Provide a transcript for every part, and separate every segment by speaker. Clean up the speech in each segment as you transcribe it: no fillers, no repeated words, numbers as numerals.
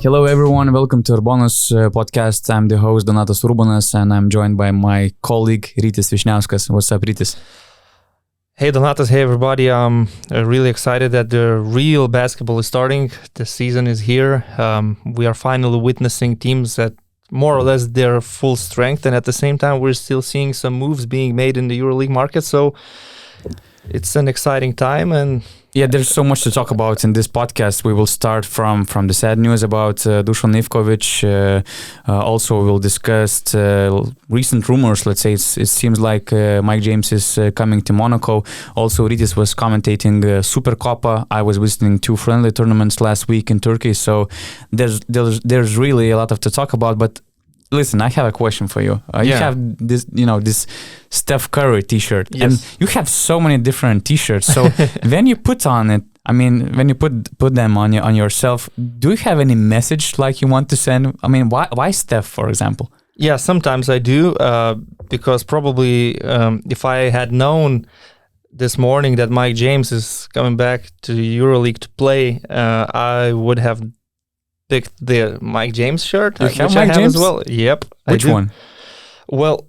Speaker 1: Hello everyone, welcome to URBONUS podcast. I'm the host Donatas Urbonas and I'm joined by my colleague Rytis Vyšniauskas. What's up, Rytis?
Speaker 2: Hey Donatas, hey everybody. I'm really excited that the real basketball is starting. The season is here. We are finally witnessing teams at more or less their full strength, and at the same time we're still seeing some moves being made in the EuroLeague market. So it's an exciting time, and
Speaker 1: yeah, there's so much to talk about in this podcast. We will start from the sad news about Dusan Ivkovic. Also, we'll discuss recent rumors. Let's say it seems like Mike James is coming to Monaco. Also, Rytis was commentating Supercopa. I was visiting 2 friendly tournaments last week in Turkey. So there's really a lot to talk about. But listen, I have a question for you. You have this Steph Curry T-shirt,
Speaker 2: yes.
Speaker 1: And you have so many different T-shirts. So when you put on it, I mean, when you put them on yourself, do you have any message like you want to send? I mean, why Steph, for example?
Speaker 2: Yeah, sometimes I do, because probably if I had known this morning that Mike James is coming back to EuroLeague to play, I would have picked the Mike James shirt,
Speaker 1: which
Speaker 2: I have as well. Yep.
Speaker 1: Which one?
Speaker 2: Well,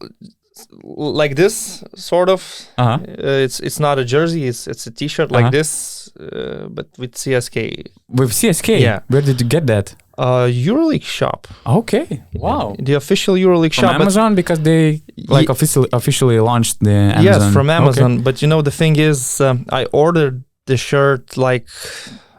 Speaker 2: like this, sort of.
Speaker 1: Uh-huh.
Speaker 2: It's not a jersey. It's a T-shirt like this, but with CSK.
Speaker 1: With CSK?
Speaker 2: Yeah.
Speaker 1: Where did you get that?
Speaker 2: EuroLeague shop.
Speaker 1: Okay. Wow.
Speaker 2: The official EuroLeague
Speaker 1: from
Speaker 2: shop.
Speaker 1: From Amazon, because they officially launched the Amazon.
Speaker 2: Yes, from Amazon.
Speaker 1: Okay.
Speaker 2: But you know, the thing is, I ordered the shirt like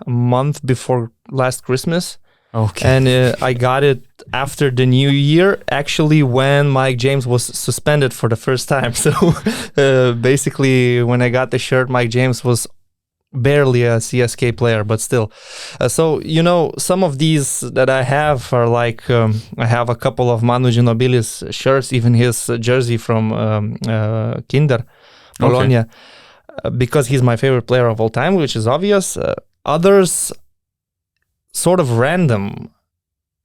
Speaker 2: a month before last Christmas.
Speaker 1: Okay.
Speaker 2: And I got it after the new year, actually when Mike James was suspended for the first time. So basically when I got the shirt, Mike James was barely a CSK player, but still. So, you know, some of these that I have are like, I have a couple of Manu Ginobili's shirts, even his jersey from Kinder, Bologna, because he's my favorite player of all time, which is obvious. Others, sort of random.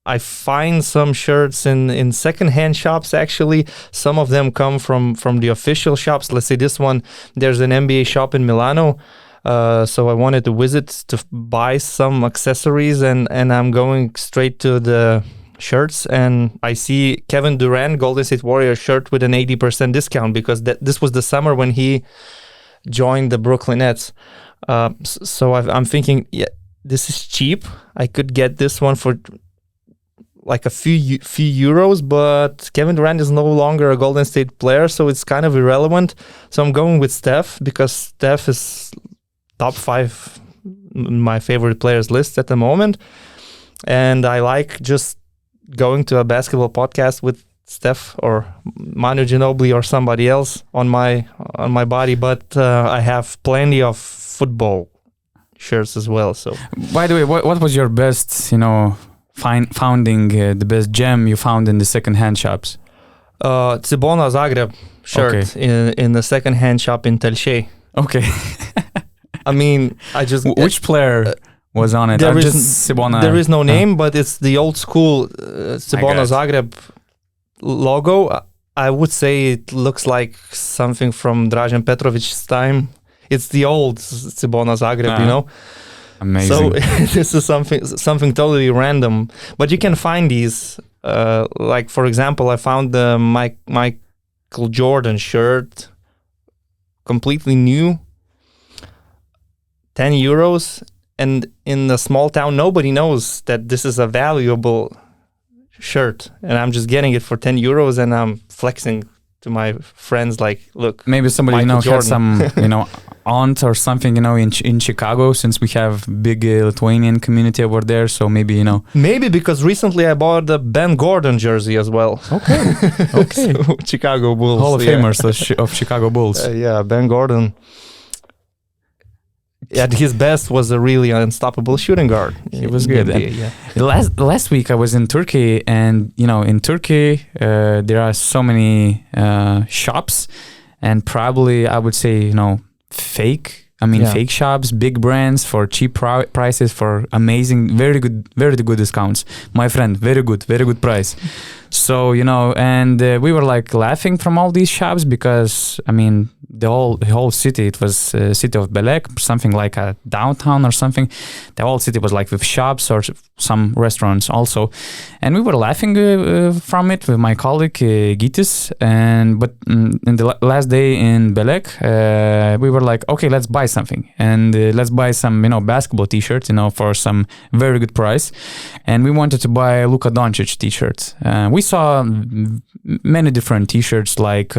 Speaker 2: I find some shirts in secondhand shops, actually. Some of them come from the official shops. Let's say this one, there's an NBA shop in Milano. So I wanted to visit to buy some accessories, and I'm going straight to the shirts, and I see Kevin Durant, Golden State Warriors shirt with an 80% discount, because this was the summer when he joined the Brooklyn Nets. So I'm thinking, yeah, this is cheap. I could get this one for like a few euros, but Kevin Durant is no longer a Golden State player, so it's kind of irrelevant. So I'm going with Steph, because Steph is top 5 my favorite players list at the moment, and I like just going to a basketball podcast with Steph or Manu Ginobili or somebody else on my body, but I have plenty of football shirts as well. So,
Speaker 1: by the way, what was your best, founding the best gem you found in the second-hand shops?
Speaker 2: Cibona Zagreb shirt in the second-hand shop in Telšiai.
Speaker 1: Okay.
Speaker 2: I mean, I just
Speaker 1: which player was on it?
Speaker 2: There is no name, but it's the old school Cibona Zagreb logo. I would say it looks like something from Dražen Petrovic's time. It's the old Cibona Zagreb, you know.
Speaker 1: Amazing.
Speaker 2: So this is something totally random, but you can find these. Like for example, I found the Michael Jordan shirt, completely new, 10 euros, and in a small town, nobody knows that this is a valuable shirt, and I'm just getting it for 10 euros, and I'm flexing to my friends, like, look,
Speaker 1: maybe somebody had some aunt or something in Chicago, since we have big Lithuanian community over there, so maybe
Speaker 2: maybe because recently I bought the Ben Gordon jersey as well.
Speaker 1: Okay.
Speaker 2: So, Chicago Bulls,
Speaker 1: Hall of Famers of Chicago Bulls.
Speaker 2: Yeah, Ben Gordon at his best was a really unstoppable shooting guard.
Speaker 1: He was good.
Speaker 2: Yeah.
Speaker 1: Last week I was in Turkey, and in Turkey there are so many shops, and probably I would say fake shops, big brands for cheap prices, for amazing, very good discounts. My friend, very good price. So, and we were like laughing from all these shops because, I mean, the whole city, it was city of Belek, something like a downtown or something. The whole city was like with shops or some restaurants also. And we were laughing from it with my colleague Gytis. But in the last day in Belek, we were like, okay, let's buy something. And let's buy some, basketball t-shirts, for some very good price. And we wanted to buy Luka Doncic t-shirts. We saw many different t-shirts like...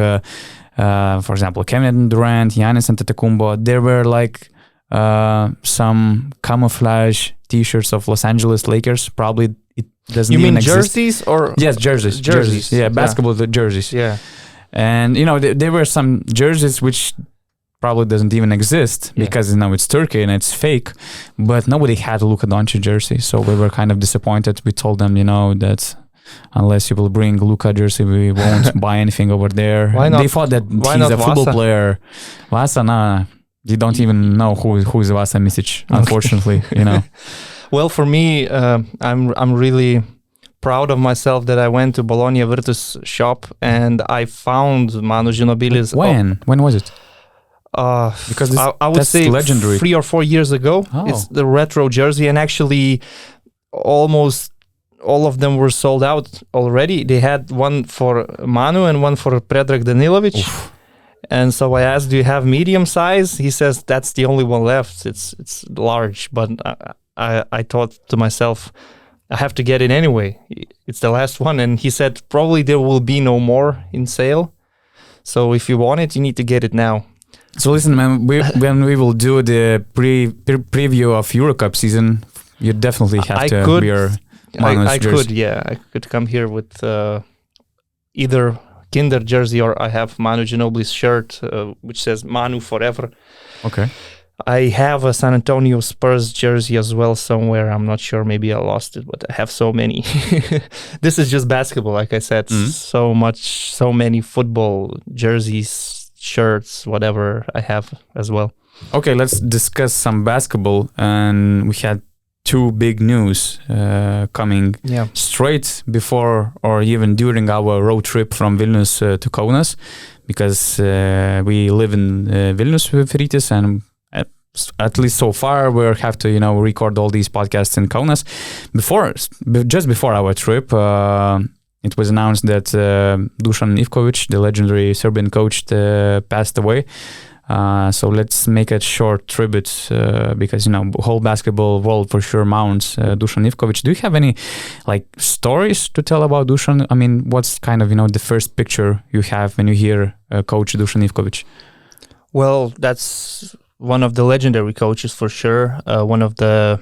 Speaker 1: for example, Kevin Durant, Giannis Antetokounmpo. There were like some camouflage T-shirts of Los Angeles Lakers. Probably it doesn't
Speaker 2: You
Speaker 1: even
Speaker 2: mean
Speaker 1: exist.
Speaker 2: jerseys or?
Speaker 1: Yes, jerseys. Yeah, basketball jerseys.
Speaker 2: Yeah.
Speaker 1: And there were some jerseys which probably doesn't even exist because it's Turkey and it's fake. But nobody had a Luka Doncic jersey, so we were kind of disappointed. We told them, that. Unless you will bring Luka jersey, we won't buy anything over there.
Speaker 2: Why not?
Speaker 1: They thought that he's a football player. Vasa, nah, you don't even know who is Vasa Misic, unfortunately.
Speaker 2: Well, for me, I'm really proud of myself that I went to Bologna Virtus shop and I found Manu Ginobili's.
Speaker 1: When was it?
Speaker 2: Because I would say legendary. 3 or 4 years ago.
Speaker 1: Oh.
Speaker 2: It's the retro jersey, and actually almost all of them were sold out already. They had one for Manu and one for Predrag Danilovic. Oof. And so I asked, do you have medium size? He says, that's the only one left. It's large. But I thought to myself, I have to get it anyway. It's the last one. And he said, probably there will be no more in sale. So if you want it, you need to get it now.
Speaker 1: So listen, man, when we will do the preview of EuroCup season, you definitely have to wear Manu's jersey.
Speaker 2: I could come here with either Kinder jersey or I have Manu Ginobili's shirt, which says Manu Forever.
Speaker 1: Okay.
Speaker 2: I have a San Antonio Spurs jersey as well somewhere. I'm not sure. Maybe I lost it, but I have so many. This is just basketball, like I said. Mm-hmm. So many football jerseys, shirts, whatever I have as well.
Speaker 1: Okay, let's discuss some basketball. And we had two big news coming straight before or even during our road trip from Vilnius to Kaunas, because we live in Vilnius with Rytis, and at least so far we have to record all these podcasts in Kaunas. Just before our trip, it was announced that Dusan Ivkovic, the legendary Serbian coach, passed away. So let's make a short tribute because whole basketball world for sure mounts Dusan Ivkovic. Do you have any stories to tell about Dusan? I mean, what's kind of the first picture you have when you hear coach Dusan Ivkovic?
Speaker 2: Well, that's one of the legendary coaches for sure. One of the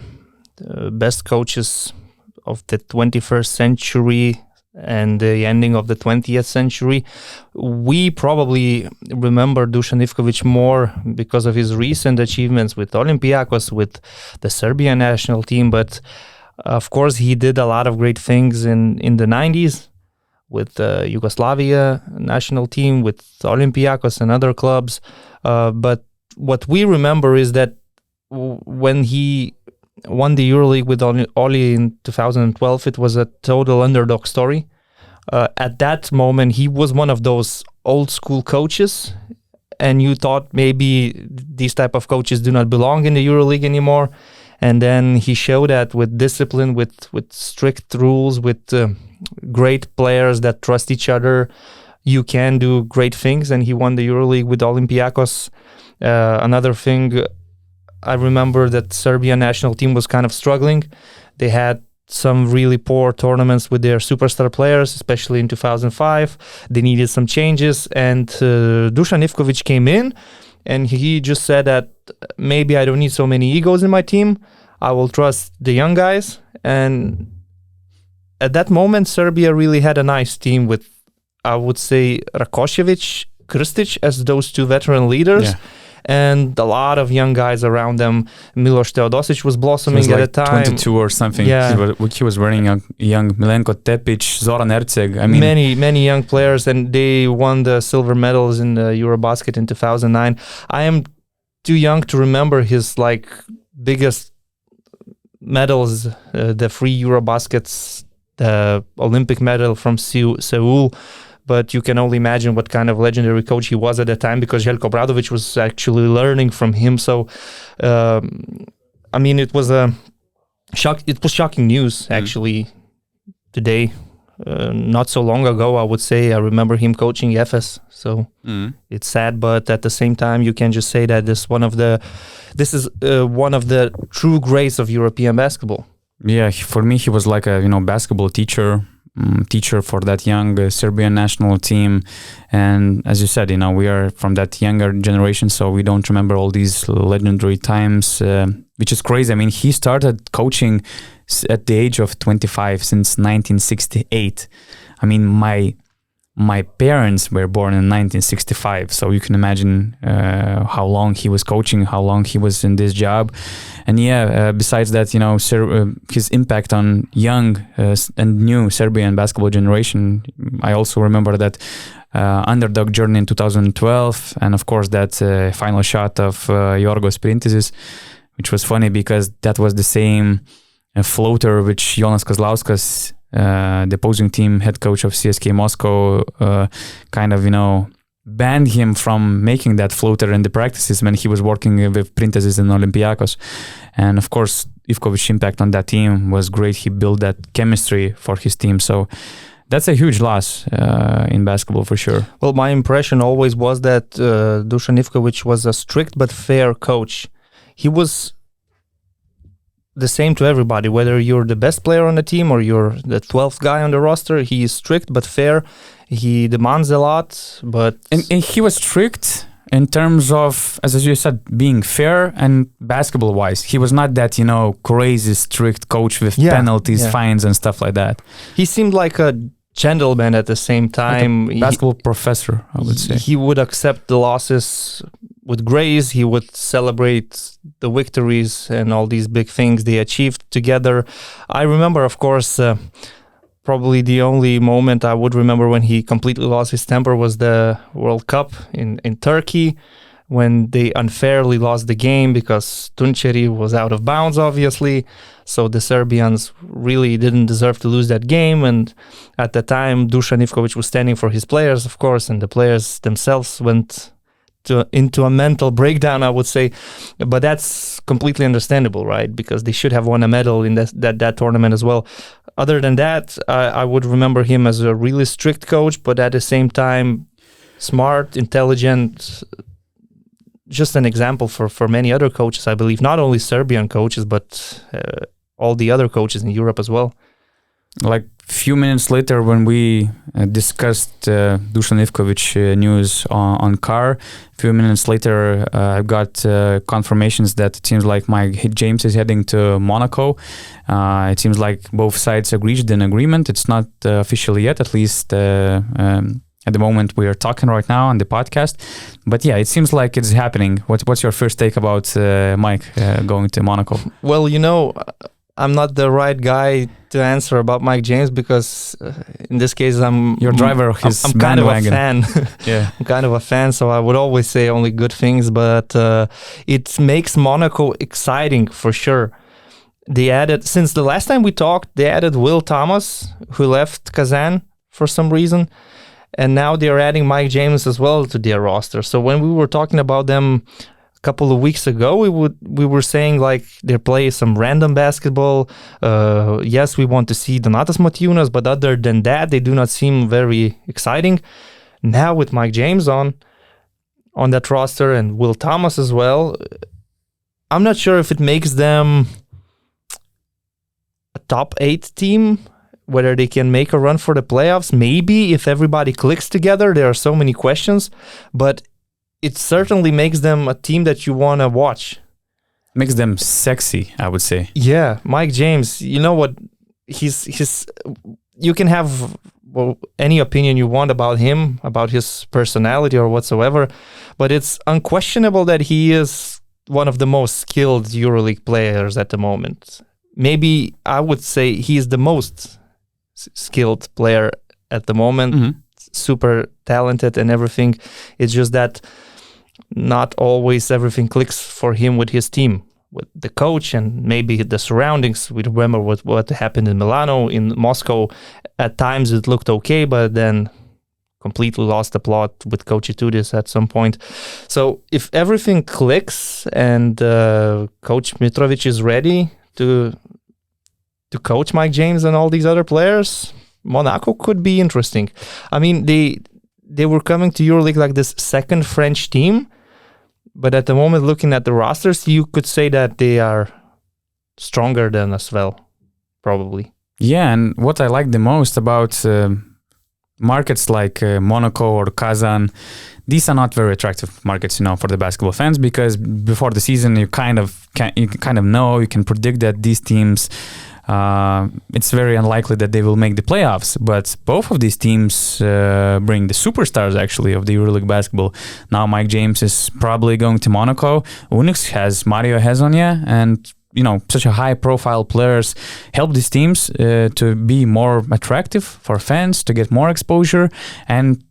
Speaker 2: best coaches of the 21st century and the ending of the 20th century. We probably remember Dusan Ivkovic more because of his recent achievements with Olympiacos, with the Serbian national team, but of course he did a lot of great things in the 90s with the Yugoslavia national team, with Olympiacos and other clubs. But what we remember is that when he won the EuroLeague with Oli in 2012, it was a total underdog story. At that moment, he was one of those old school coaches, and you thought maybe these type of coaches do not belong in the EuroLeague anymore. And then he showed that with discipline, with strict rules, with great players that trust each other, you can do great things. And he won the EuroLeague with Olympiacos. Another thing, I remember that Serbian national team was kind of struggling. They had some really poor tournaments with their superstar players, especially in 2005. They needed some changes, and Dusan Ivkovic came in, and he just said that maybe I don't need so many egos in my team. I will trust the young guys. And at that moment, Serbia really had a nice team with, I would say, Rakošević, Krstic as those two veteran leaders. Yeah. And a lot of young guys around them. Miloš Teodosic was blossoming at the time.
Speaker 1: 22 or something.
Speaker 2: Yeah.
Speaker 1: He was wearing a young Milenko Tepic, Zoran Erceg. I mean,
Speaker 2: many young players, and they won the silver medals in the Eurobasket in 2009. I am too young to remember his biggest medals, the 3 Eurobaskets the Olympic medal from Seoul. But you can only imagine what kind of legendary coach he was at that time, because Zeljko Obradović was actually learning from him. So, I mean, it was shocking news actually today. Not so long ago, I would say. I remember him coaching Efes, so it's sad. But at the same time, you can just say that this is one of the true greats of European basketball.
Speaker 1: Yeah, for me, he was like a basketball teacher for that young Serbian national team. And as you said, we are from that younger generation, so we don't remember all these legendary times, which is crazy. I mean, he started coaching at the age of 25 since 1968. I mean, my parents were born in 1965, so you can imagine how long he was coaching, how long he was in this job. And besides that, his impact on young and new Serbian basketball generation. I also remember that underdog journey in 2012, and of course that final shot of Yorgos Printizis, which was funny because that was the same floater which Jonas Kazlauskas, the opposing team head coach of CSKA Moscow, kind of, banned him from making that floater in the practices when he was working with Printezis in Olympiacos. And of course, Ivkovic's impact on that team was great. He built that chemistry for his team. So that's a huge loss in basketball for sure.
Speaker 2: Well, my impression always was that Dusan Ivkovic was a strict but fair coach. He was the same to everybody, whether you're the best player on the team or you're the 12th guy on the roster. He is strict but fair. He demands a lot, but...
Speaker 1: And he was strict in terms of, as you said, being fair and basketball-wise. He was not that, crazy strict coach with penalties, fines and stuff like that.
Speaker 2: He seemed like a gentleman at the same time.
Speaker 1: Like a basketball professor, I would say.
Speaker 2: He would accept the losses with grace. He would celebrate the victories and all these big things they achieved together. I remember, of course, probably the only moment I would remember when he completely lost his temper was the World Cup in Turkey, when they unfairly lost the game because Tunçeri was out of bounds, obviously. So the Serbians really didn't deserve to lose that game. And at the time, Dusan Ivkovic was standing for his players, of course, and the players themselves went into a mental breakdown, I would say. But that's completely understandable, right? Because they should have won a medal in that tournament as well. Other than that, I would remember him as a really strict coach, but at the same time, smart, intelligent, just an example for many other coaches, I believe. Not only Serbian coaches, but all the other coaches in Europe as well.
Speaker 1: Like few minutes later, when we discussed Dusan Ivkovic news on Car, a few minutes later, I got confirmations that it seems like Mike James is heading to Monaco. It seems like both sides reached an agreement. It's not official yet, at least at the moment we are talking right now on the podcast. But yeah, it seems like it's happening. What's your first take about Mike going to Monaco?
Speaker 2: Well, I'm not the right guy to answer about Mike James because in this case I'm
Speaker 1: your driver of his
Speaker 2: I'm kind of a fan.
Speaker 1: Yeah,
Speaker 2: I'm kind of a fan, so I would always say only good things. But it makes Monaco exciting for sure. They added, since the last time we talked, they added Will Thomas, who left Kazan for some reason, and now they're adding Mike James as well to their roster. So when we were talking about them couple of weeks ago, we were saying like they play some random basketball. Yes, we want to see Donatas Motiejunas, but other than that, they do not seem very exciting. Now with Mike James on that roster and Will Thomas as well, I'm not sure if it makes them a top 8 team, whether they can make a run for the playoffs. Maybe if everybody clicks together. There are so many questions, but it certainly makes them a team that you want to watch.
Speaker 1: Makes them sexy, I would say.
Speaker 2: Yeah, Mike James, you know what? You can have any opinion you want about him, about his personality or whatsoever, but it's unquestionable that he is one of the most skilled EuroLeague players at the moment. Maybe I would say he is the most skilled player at the moment. Mm-hmm. Super talented and everything. It's just that not always everything clicks for him with his team. the coach and maybe the surroundings. We remember what happened in Milano, in Moscow. At times it looked okay, but then completely lost the plot with Coach Itudis at some point. So if everything clicks and Coach Mitrovic is ready to coach Mike James and all these other players, Monaco could be interesting. I mean, they were coming to EuroLeague like this second French team, but at the moment, looking at the rosters, you could say that they are stronger than as well, probably.
Speaker 1: Yeah, and what I like the most about markets like Monaco or Kazan, these are not very attractive markets, for the basketball fans, because before the season you kind of know, you can predict that these teams, it's very unlikely that they will make the playoffs. But both of these teams bring the superstars actually of the EuroLeague basketball. Now Mike James is probably going to Monaco. Unix has Mario Hezonja, and such a high-profile players help these teams to be more attractive for fans, to get more exposure. And,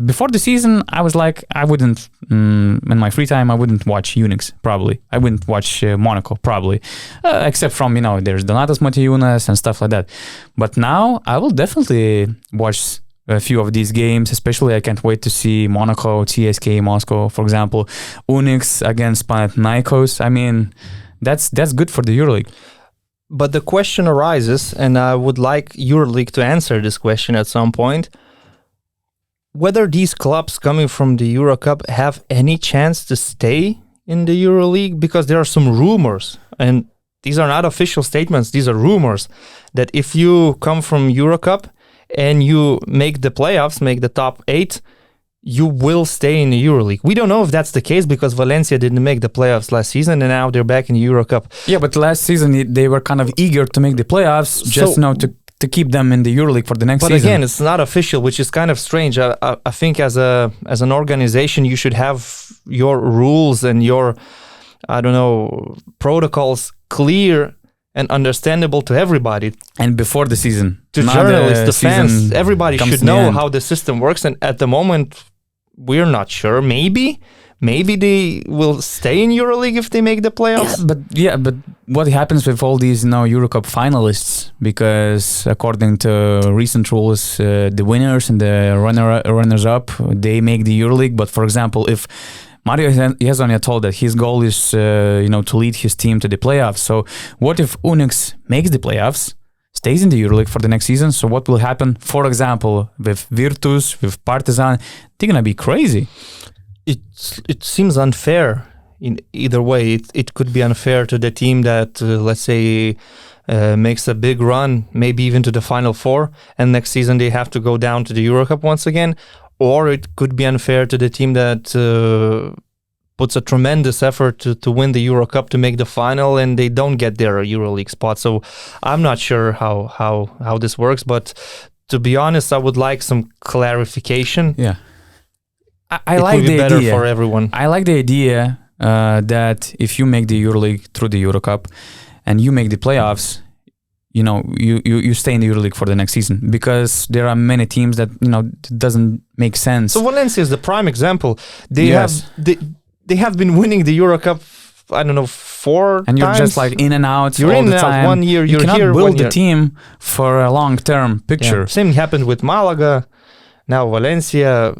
Speaker 1: before the season, I was like, I wouldn't, in my free time, I wouldn't watch Unix, probably. I wouldn't watch Monaco, probably. Except from, there's Donatas Motiejunas and stuff like that. But now, I will definitely watch a few of these games, especially I can't wait to see Monaco, CSKA Moscow, for example, Unix against Panathinaikos. I mean, that's good for the EuroLeague.
Speaker 2: But the question arises, and I would like EuroLeague to answer this question at some point, whether these clubs coming from the EuroCup have any chance to stay in the EuroLeague, because there are some rumors, and these are not official statements, these are rumors, that if you come from EuroCup and you make the playoffs, make the top 8, you will stay in the EuroLeague. We don't know if that's the case because Valencia didn't make the playoffs last season and now they're back in the EuroCup.
Speaker 1: Yeah, but last season they were kind of eager to make the playoffs, just to keep them in the EuroLeague for the next season.
Speaker 2: But again, it's not official, which is kind of strange. I think as an organization, you should have your rules and your, protocols clear and understandable to everybody.
Speaker 1: And before the season.
Speaker 2: To journalists, the fans, everybody should know how the system works. And at the moment, we're not sure. Maybe they will stay in EuroLeague if they make the playoffs.
Speaker 1: But what happens with all these EuroCup finalists? Because according to recent rules, the winners and the runners-up, they make the EuroLeague. But for example, if Mario Hezonja told that his goal is to lead his team to the playoffs. So what if Unix makes the playoffs, stays in the EuroLeague for the next season? So what will happen, for example, with Virtus, with Partizan? They're going to be crazy.
Speaker 2: It seems unfair in either way. It could be unfair to the team that, let's say, makes a big run, maybe even to the Final Four, and next season they have to go down to the EuroCup once again. Or it could be unfair to the team that puts a tremendous effort to win the EuroCup, to make the final, and they don't get their EuroLeague spot. So I'm not sure how this works, but to be honest, I would like some clarification.
Speaker 1: Yeah, I like the
Speaker 2: better
Speaker 1: idea
Speaker 2: for everyone.
Speaker 1: I like the idea that if you make the EuroLeague through the EuroCup and you make the playoffs, you stay in the EuroLeague for the next season, because there are many teams that it doesn't make sense.
Speaker 2: So Valencia is the prime example. They have been winning the EuroCup, 4
Speaker 1: and you're
Speaker 2: times.
Speaker 1: just like in and out.
Speaker 2: You're
Speaker 1: all
Speaker 2: in
Speaker 1: the
Speaker 2: and
Speaker 1: time.
Speaker 2: out. 1 year you're
Speaker 1: cannot
Speaker 2: here.
Speaker 1: build the team for a long-term picture.
Speaker 2: Yeah. Same happened with Malaga, now Valencia,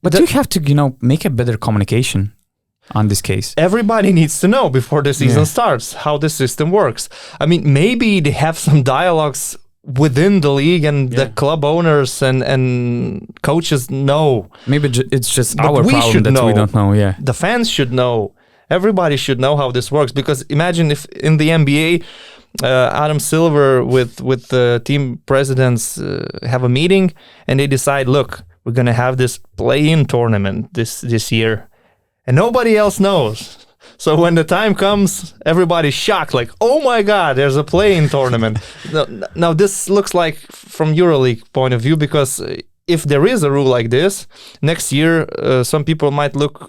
Speaker 1: but you have to make a better communication on this case.
Speaker 2: Everybody needs to know before the season starts how the system works. I mean, maybe they have some dialogues within the league and the club owners and coaches know.
Speaker 1: Maybe it's just our problem that we don't know. Yeah,
Speaker 2: the fans should know. Everybody should know how this works, because imagine if in the NBA, Adam Silver with the team presidents have a meeting and they decide, look, we're gonna have this play-in tournament this year. And nobody else knows. So when the time comes, everybody's shocked, like, oh my God, there's a play-in tournament. Now this looks like, from EuroLeague point of view, because if there is a rule like this, next year some people might look,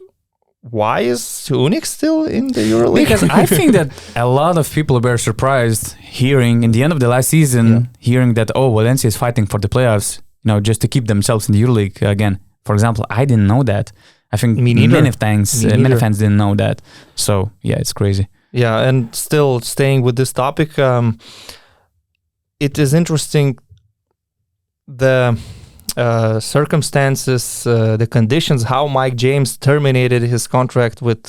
Speaker 2: why is Unix still in the EuroLeague?
Speaker 1: Because I think that a lot of people were surprised hearing, in the end of the last season, hearing that, Valencia is fighting for the playoffs, just to keep themselves in the EuroLeague again. For example, I didn't know that. I think
Speaker 2: Me neither.
Speaker 1: many fans didn't know that. So yeah, it's crazy.
Speaker 2: Yeah, and still staying with this topic, it is interesting the circumstances, the conditions, how Mike James terminated his contract with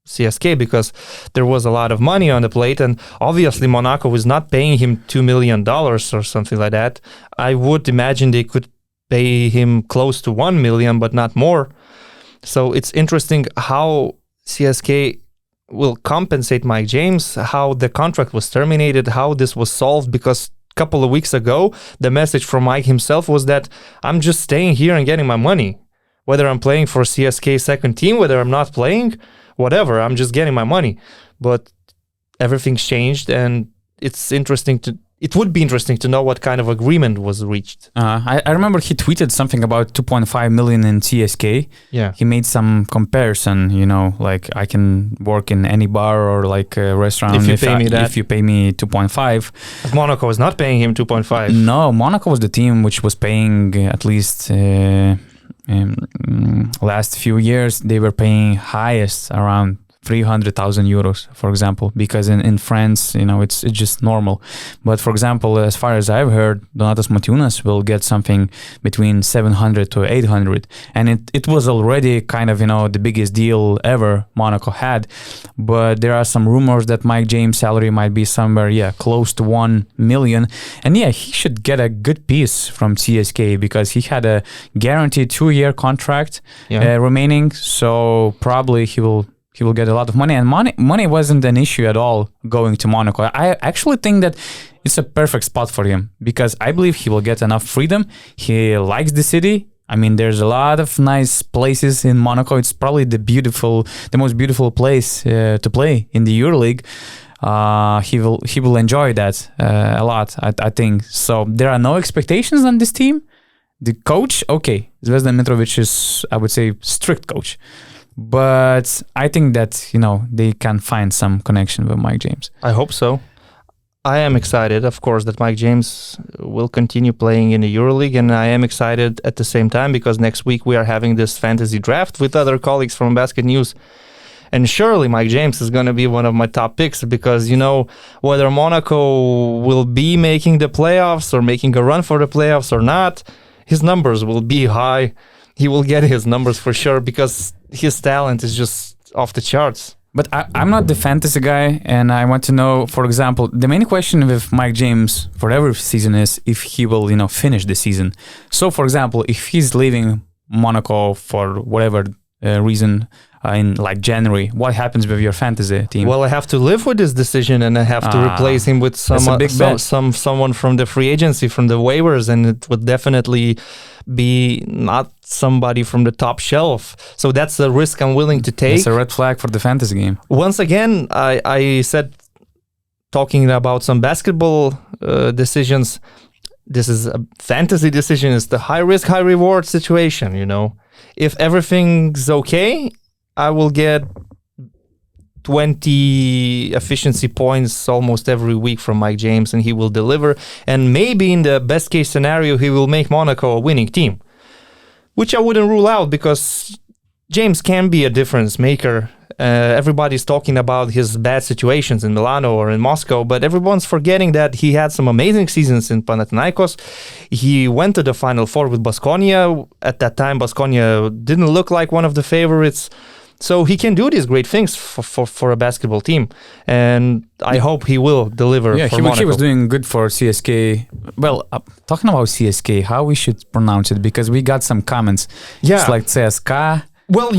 Speaker 2: CSK, because there was a lot of money on the plate, and obviously Monaco was not paying him $2 million or something like that. I would imagine they could pay him close to 1 million, but not more. So it's interesting how CSK will compensate Mike James, how the contract was terminated, how this was solved, because a couple of weeks ago, the message from Mike himself was that I'm just staying here and getting my money. Whether I'm playing for CSK second team, whether I'm not playing, whatever, I'm just getting my money. But everything's changed, and it would be interesting to know what kind of agreement was reached.
Speaker 1: I remember he tweeted something about 2.5 million in CSK.
Speaker 2: Yeah.
Speaker 1: He made some comparison, like I can work in any bar or like a restaurant
Speaker 2: if you pay me
Speaker 1: 2.5.
Speaker 2: But Monaco was not paying him 2.5.
Speaker 1: No, Monaco was the team which was paying at least last few years. They were paying highest around 300,000 euros, for example, because in France, it's just normal. But for example, as far as I've heard, Donatas Motiejunas will get something between 700 to 800, and it was already kind of the biggest deal ever Monaco had. But there are some rumors that Mike James' salary might be somewhere close to 1 million, and he should get a good piece from CSK because he had a guaranteed 2-year contract remaining, so probably he will get a lot of money, and money wasn't an issue at all going to Monaco. I actually think that it's a perfect spot for him because I believe he will get enough freedom. He likes the city. I mean, there's a lot of nice places in Monaco. It's probably the most beautiful place to play in the EuroLeague. He will enjoy that a lot, I think. So there are no expectations on this team. The coach, okay, Zvezdan Mitrovic is, I would say, strict coach. But I think that, they can find some connection with Mike James.
Speaker 2: I hope so. I am excited, of course, that Mike James will continue playing in the EuroLeague, and I am excited at the same time because next week we are having this fantasy draft with other colleagues from Basket News. And surely Mike James is going to be one of my top picks because, whether Monaco will be making the playoffs or making a run for the playoffs or not, his numbers will be high. He will get his numbers for sure because his talent is just off the charts.
Speaker 1: But I'm not the fantasy guy, and I want to know, for example, the main question with Mike James for every season is if he will, finish the season. So, for example, if he's leaving Monaco for whatever reason in like January, what happens with your fantasy team?
Speaker 2: Well, I have to live with this decision, and I have to replace him with someone from the free agency, from the waivers, and it would definitely be not somebody from the top shelf. So that's the risk I'm willing to take.
Speaker 1: It's a red flag for the fantasy game.
Speaker 2: Once again, I said, talking about some basketball decisions, this is a fantasy decision. It's the high risk, high reward situation, If everything's okay, I will get 20 efficiency points almost every week from Mike James, and he will deliver. And maybe in the best case scenario, he will make Monaco a winning team, which I wouldn't rule out because James can be a difference maker. Everybody's talking about his bad situations in Milano or in Moscow, but everyone's forgetting that he had some amazing seasons in Panathinaikos. He went to the Final Four with Baskonia. At that time, Baskonia didn't look like one of the favorites. So he can do these great things for a basketball team, and I hope he will deliver for Monaco.
Speaker 1: He was doing good for CSK. Well, talking about CSK, how we should pronounce it, because we got some comments.
Speaker 2: Yeah.
Speaker 1: It's like CSK.
Speaker 2: Well,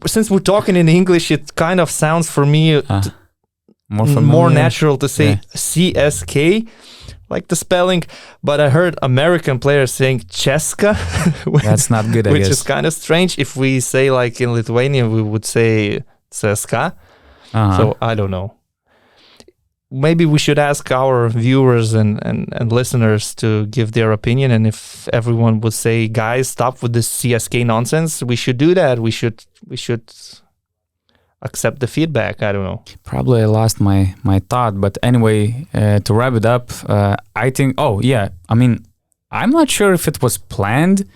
Speaker 2: since we're talking in English, it kind of sounds for me more natural to say CSK, like the spelling. But I heard American players saying Česka.
Speaker 1: That's not good, I guess.
Speaker 2: Which is kind of strange. If we say like in Lithuania, we would say CSKA. So I don't know. Maybe we should ask our viewers and listeners to give their opinion. And if everyone would say, guys, stop with this CSK nonsense, we should do that. We should accept the feedback. I don't know.
Speaker 1: Probably I lost my thought. But anyway, to wrap it up, I think, I'm not sure if it was planned,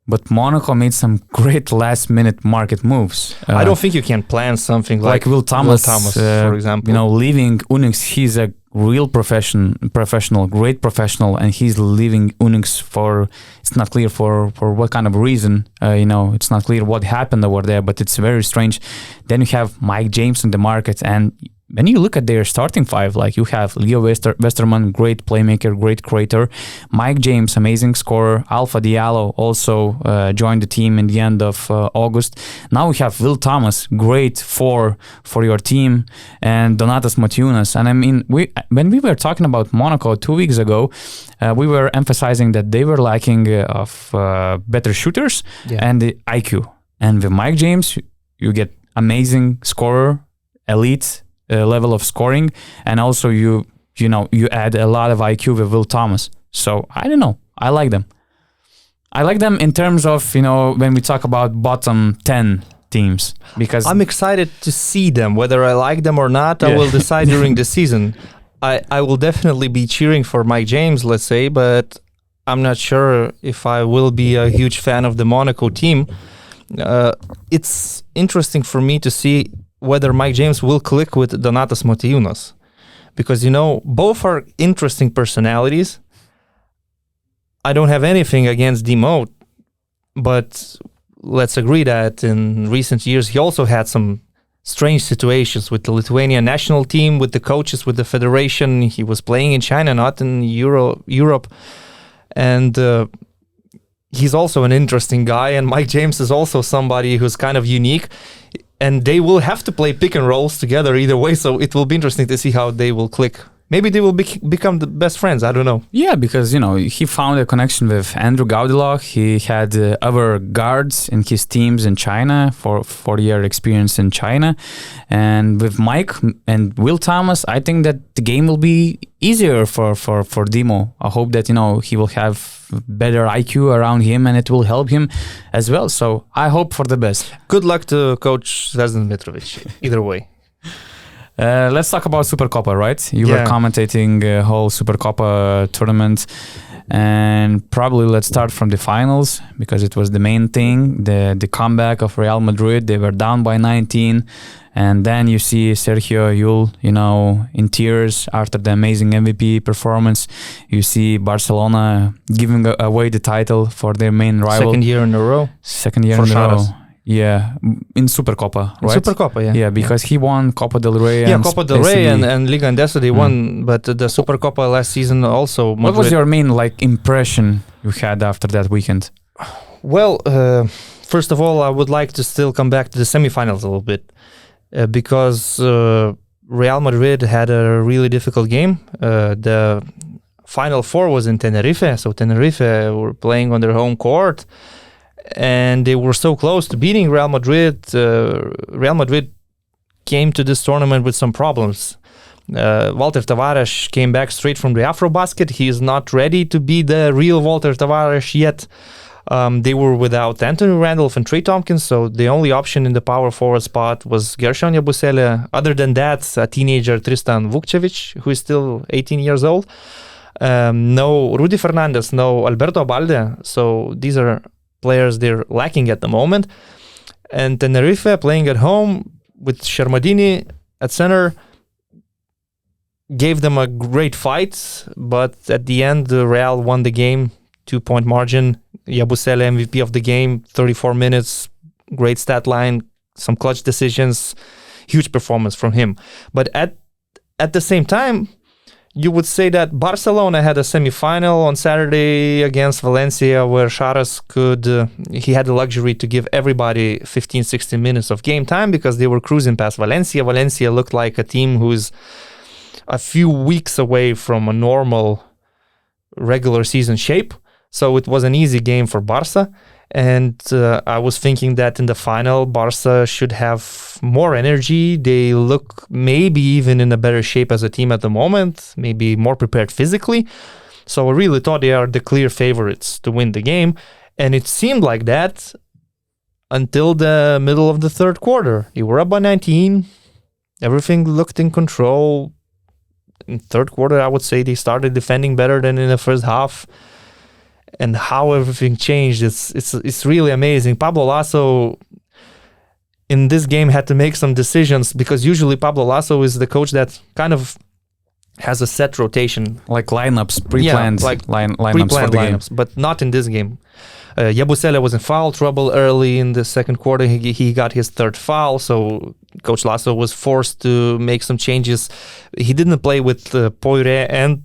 Speaker 1: but Monaco made some great last-minute market moves.
Speaker 2: I don't think you can plan something like
Speaker 1: Will Thomas,
Speaker 2: for example.
Speaker 1: Leaving Unix. He's a real professional, great professional, and he's leaving Unix for, it's not clear for what kind of reason. It's not clear what happened over there, but it's very strange. Then you have Mike James in the market, and when you look at their starting five, like you have Leo Westerman, great playmaker, great creator, Mike James, amazing scorer, Alpha Diallo also joined the team in the end of August. Now we have Will Thomas, great for your team, and Donatas Motiejunas. And I mean, when we were talking about Monaco 2 weeks ago, we were emphasizing that they were lacking of better shooters and the IQ. And with Mike James, you get amazing scorer, elite level of scoring, and also you add a lot of IQ with Will Thomas. So I don't know, I like them in terms of when we talk about bottom 10 teams, because
Speaker 2: I'm excited to see them. Whether I like them or not, I will decide during the season. I will definitely be cheering for Mike James, let's say, but I'm not sure if I will be a huge fan of the Monaco team. It's interesting for me to see whether Mike James will click with Donatas Motiejunas, because both are interesting personalities. I don't have anything against Demo, but let's agree that in recent years he also had some strange situations with the Lithuanian national team, with the coaches, with the federation. He was playing in China, not in Europe, and he's also an interesting guy. And Mike James is also somebody who's kind of unique. And they will have to play pick and rolls together either way, so it will be interesting to see how they will click. Maybe they will become the best friends, I don't know.
Speaker 1: Yeah, because, he found a connection with Andrew Gaudilog. He had other guards in his teams in China, for 4-year experience in China. And with Mike and Will Thomas, I think that the game will be easier for Demo. I hope that, he will have better IQ around him, and it will help him as well. So I hope for the best.
Speaker 2: Good luck to Coach Zvezdan Mitrovic, either way.
Speaker 1: Let's talk about Supercopa, right? You were commentating the whole Supercopa tournament, and probably let's start from the finals, because it was the main thing, the comeback of Real Madrid. They were down by 19, and then you see Sergio Llull, in tears after the amazing MVP performance. You see Barcelona giving away the title for their main rival.
Speaker 2: Second year in a row.
Speaker 1: Yeah, in Supercopa, right?
Speaker 2: Supercopa, yeah.
Speaker 1: Yeah, because he won Copa del Rey.
Speaker 2: Yeah, Copa del Rey and Liga Endesa, they won, but the Supercopa last season also.
Speaker 1: What was your main impression you had after that weekend?
Speaker 2: Well, first of all, I would like to still come back to the semifinals a little bit, because Real Madrid had a really difficult game. The Final Four was in Tenerife, so Tenerife were playing on their home court, and they were so close to beating Real Madrid. Real Madrid came to this tournament with some problems. Walter Tavares came back straight from the Afrobasket. He is not ready to be the real Walter Tavares yet. They were without Anthony Randolph and Trey Tompkins, so the only option in the power forward spot was Gershon Yabusele. Other than that, a teenager Tristan Vukcevic, who is still 18 years old. No Rudy Fernandez, no Alberto Balde. So these are players they're lacking at the moment. And Tenerife playing at home with Shermadini at center gave them a great fight, but at the end, Real won the game, 2-point margin. Yabusele MVP of the game, 34 minutes, great stat line, some clutch decisions, huge performance from him. But at the same time, you would say that Barcelona had a semi-final on Saturday against Valencia, where Charas he had the luxury to give everybody 15-16 minutes of game time because they were cruising past Valencia. Valencia looked like a team who's a few weeks away from a normal regular season shape. So it was an easy game for Barca. And I was thinking that in the final, Barca should have more energy. They look maybe even in a better shape as a team at the moment, maybe more prepared physically. So I really thought they are the clear favorites to win the game. And it seemed like that until the middle of the third quarter. They were up by 19. Everything looked in control. In third quarter, I would say they started defending better than in the first half. and how everything changed. It's really amazing. Pablo Lasso in this game had to make some decisions, because usually Pablo Lasso is the coach that kind of has a set rotation,
Speaker 1: like lineups, pre-planned, lineups for the game,
Speaker 2: but not in this game. Yabusele was in foul trouble early in the second quarter. He got his third foul, so Coach Lasso was forced to make some changes. He didn't play with Poirier and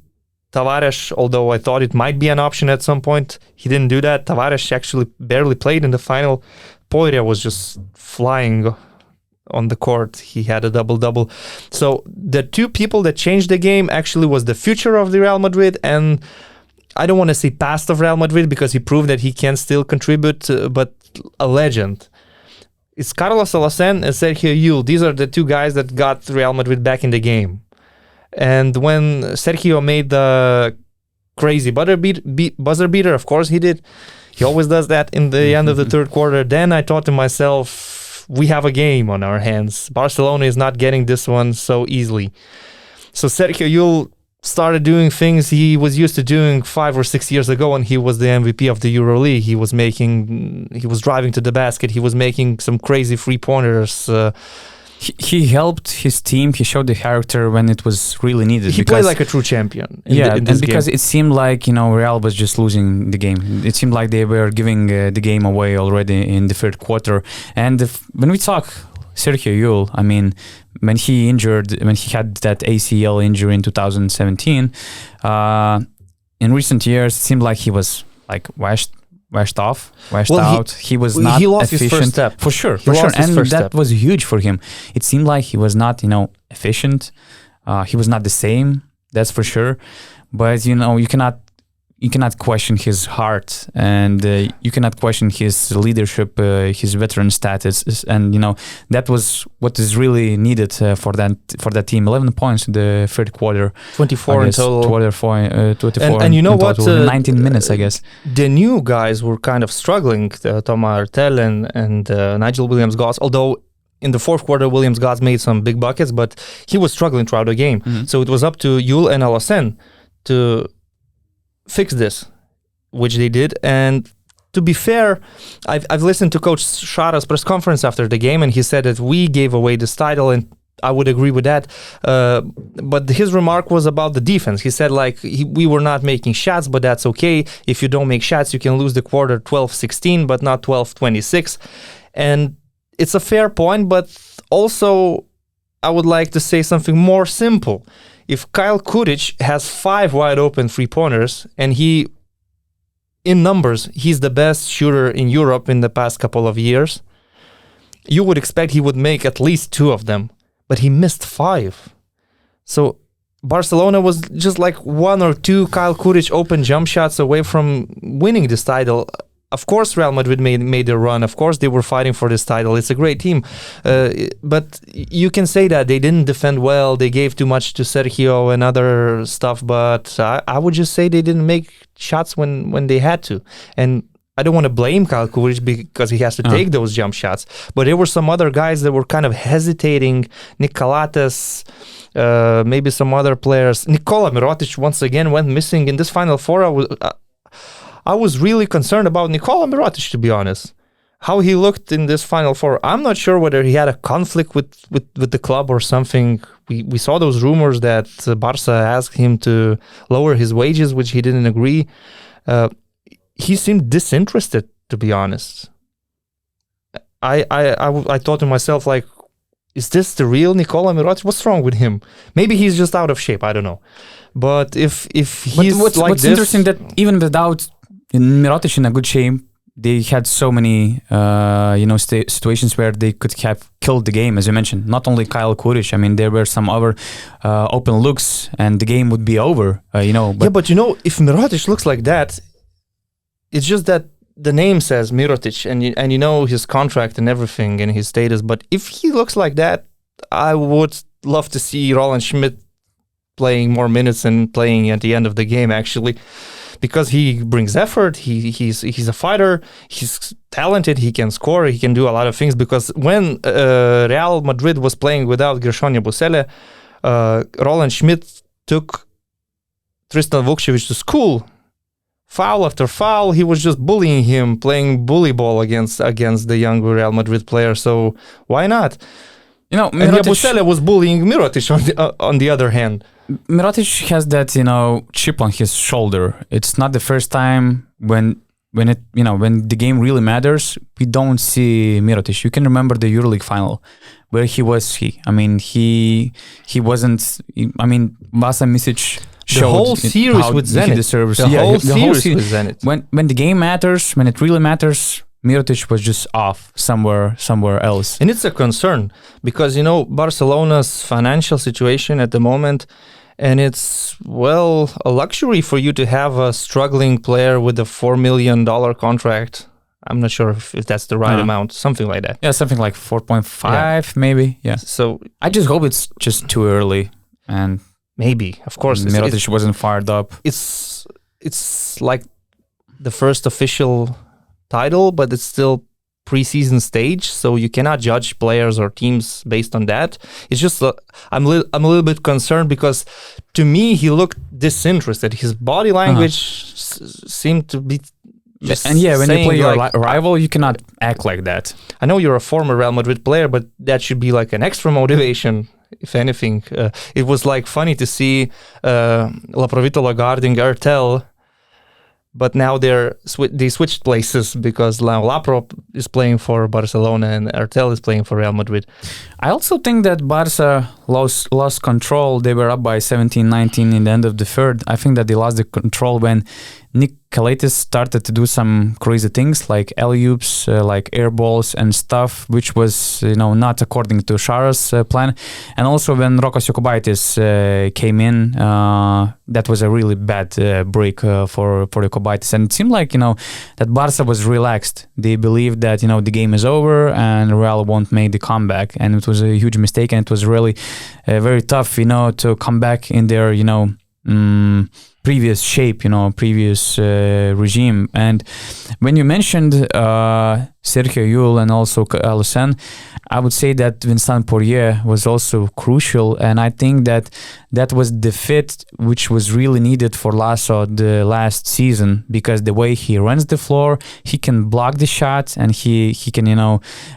Speaker 2: Tavares, although I thought it might be an option at some point. He didn't do that. Tavares actually barely played in the final. Poirier was just flying on the court. He had a double-double. So the two people that changed the game actually was the future of the Real Madrid, and I don't want to say past of Real Madrid, because he proved that he can still contribute, but a legend. It's Carlos Alacen and Sergio Llull. These are the two guys that got Real Madrid back in the game. And when Sergio made the crazy buzzer beater, of course he did. He always does that in the end of the third quarter. Then I thought to myself, we have a game on our hands. Barcelona is not getting this one so easily. So Sergio Llull started doing things he was used to doing 5 or 6 years ago when he was the MVP of the EuroLeague. He was driving to the basket. He was making some crazy free-pointers.
Speaker 1: He helped his team. He showed the character when it was really needed.
Speaker 2: He played like a true champion.
Speaker 1: And because it seemed like, Real was just losing the game. It seemed like they were giving the game away already in the third quarter. And when we talk Sergio Llull, I mean, when he had that ACL injury in 2017, in recent years, it seemed like he was like washed out. He was not
Speaker 2: he lost
Speaker 1: efficient.
Speaker 2: His first step.
Speaker 1: For sure. And that was huge for him. It seemed like he was not, efficient. He was not the same, that's for sure. But, you cannot question his heart, and you cannot question his leadership, his veteran status, and that was what is really needed for that team. 11 points in the third quarter,
Speaker 2: 24 in total.
Speaker 1: 24
Speaker 2: and you know what?
Speaker 1: Total, 19 minutes, I guess.
Speaker 2: The new guys were kind of struggling. Thomas Hurtel and Nigel Williams-Goss, although in the fourth quarter, Williams-Goss made some big buckets, but he was struggling throughout the game. Mm-hmm. So it was up to Llull and Alacen to fix this, which they did. And to be fair, I've listened to Coach Shara's press conference after the game, and he said that we gave away this title, and I would agree with that. But his remark was about the defense. He said, we were not making shots, but that's okay. If you don't make shots, you can lose the quarter 12-16, but not 12-26. And it's a fair point, but also I would like to say something more simple. If Kyle Kuric has 5 wide open three-pointers, and in numbers, he's the best shooter in Europe in the past couple of years, you would expect he would make at least 2 of them, but he missed 5. So Barcelona was just like 1 or 2 Kyle Kuric open jump shots away from winning this title. Of course, Real Madrid made a run. Of course, they were fighting for this title. It's a great team. But you can say that they didn't defend well. They gave too much to Sergio and other stuff. But I would just say they didn't make shots when they had to. And I don't want to blame Kyle Kuric because he has to take those jump shots. But there were some other guys that were kind of hesitating. Nikola, maybe some other players. Nikola Mirotic once again went missing in this Final Four. I was really concerned about Nikola Mirotic, to be honest. How he looked in this Final Four. I'm not sure whether he had a conflict with the club or something. We saw those rumors that Barca asked him to lower his wages, which he didn't agree. He seemed disinterested, to be honest. I thought to myself, is this the real Nikola Mirotic? What's wrong with him? Maybe he's just out of shape. I don't know. But if he's
Speaker 1: what's interesting that even without Mirotic in a good shape, they had so many situations where they could have killed the game, as you mentioned. Not only Kyle Kuric, I mean, there were some other open looks, and the game would be over. But
Speaker 2: if Mirotic looks like that, it's just that the name says Mirotic, and his contract and everything and his status. But if he looks like that, I would love to see Roland Schmidt playing more minutes and playing at the end of the game, actually, because he brings effort. He's a fighter. He's talented. He can score. He can do a lot of things. Because when Real Madrid was playing without Gershon Yabusele, Roland Schmidt took Tristan Vukcevic to school foul after foul. He was just bullying him, playing bully ball against the young Real Madrid player. So why not?
Speaker 1: You know,
Speaker 2: And Yabusele was bullying Mirotic on the other hand.
Speaker 1: Mirotic has that, chip on his shoulder. It's not the first time when the game really matters, we don't see Mirotic. You can remember the EuroLeague final where he wasn't. Vasa Misic showed
Speaker 2: the whole series with Zenit. The whole series with Zenit.
Speaker 1: When the game matters, when it really matters, Mirotic was just off somewhere else.
Speaker 2: And it's a concern because, Barcelona's financial situation at the moment, and it's, a luxury for you to have a struggling player with a $4 million contract. I'm not sure if that's the right amount, something like that.
Speaker 1: Yeah, something like 4.5 maybe. Yeah.
Speaker 2: So
Speaker 1: I just hope it's just too early. And
Speaker 2: maybe, of course.
Speaker 1: Mirotic wasn't fired up.
Speaker 2: It's like the first official title, but it's still preseason stage, so you cannot judge players or teams based on that. It's just I'm a little bit concerned because to me he looked disinterested. His body language seemed to be just
Speaker 1: when you play your
Speaker 2: like,
Speaker 1: rival, you cannot act like that.
Speaker 2: I know you're a former Real Madrid player, but that should be like an extra motivation. If anything, it was like funny to see La Provitola guarding Ertel. But now they switched places because Lapro is playing for Barcelona and Ertel is playing for Real Madrid.
Speaker 1: I also think that Barca lost control. They were up by 17-19 in the end of the third. I think that they lost the control when Nikola started to do some crazy things like alley-oops, like air balls and stuff, which was not according to Shara's plan. And also when Jokubaitis came in, that was a really bad break for Jokubaitis. And it seemed like that Barca was relaxed. They believed that the game is over and Real won't make the comeback, and it was a huge mistake. And it was really very tough, to come back in their previous shape, previous regime. And when you mentioned Sergio Llull and also Lucen, I would say that Vincent Poirier was also crucial, and I think that was the fit which was really needed for Lasso the last season, because the way he runs the floor, he can block the shot and he can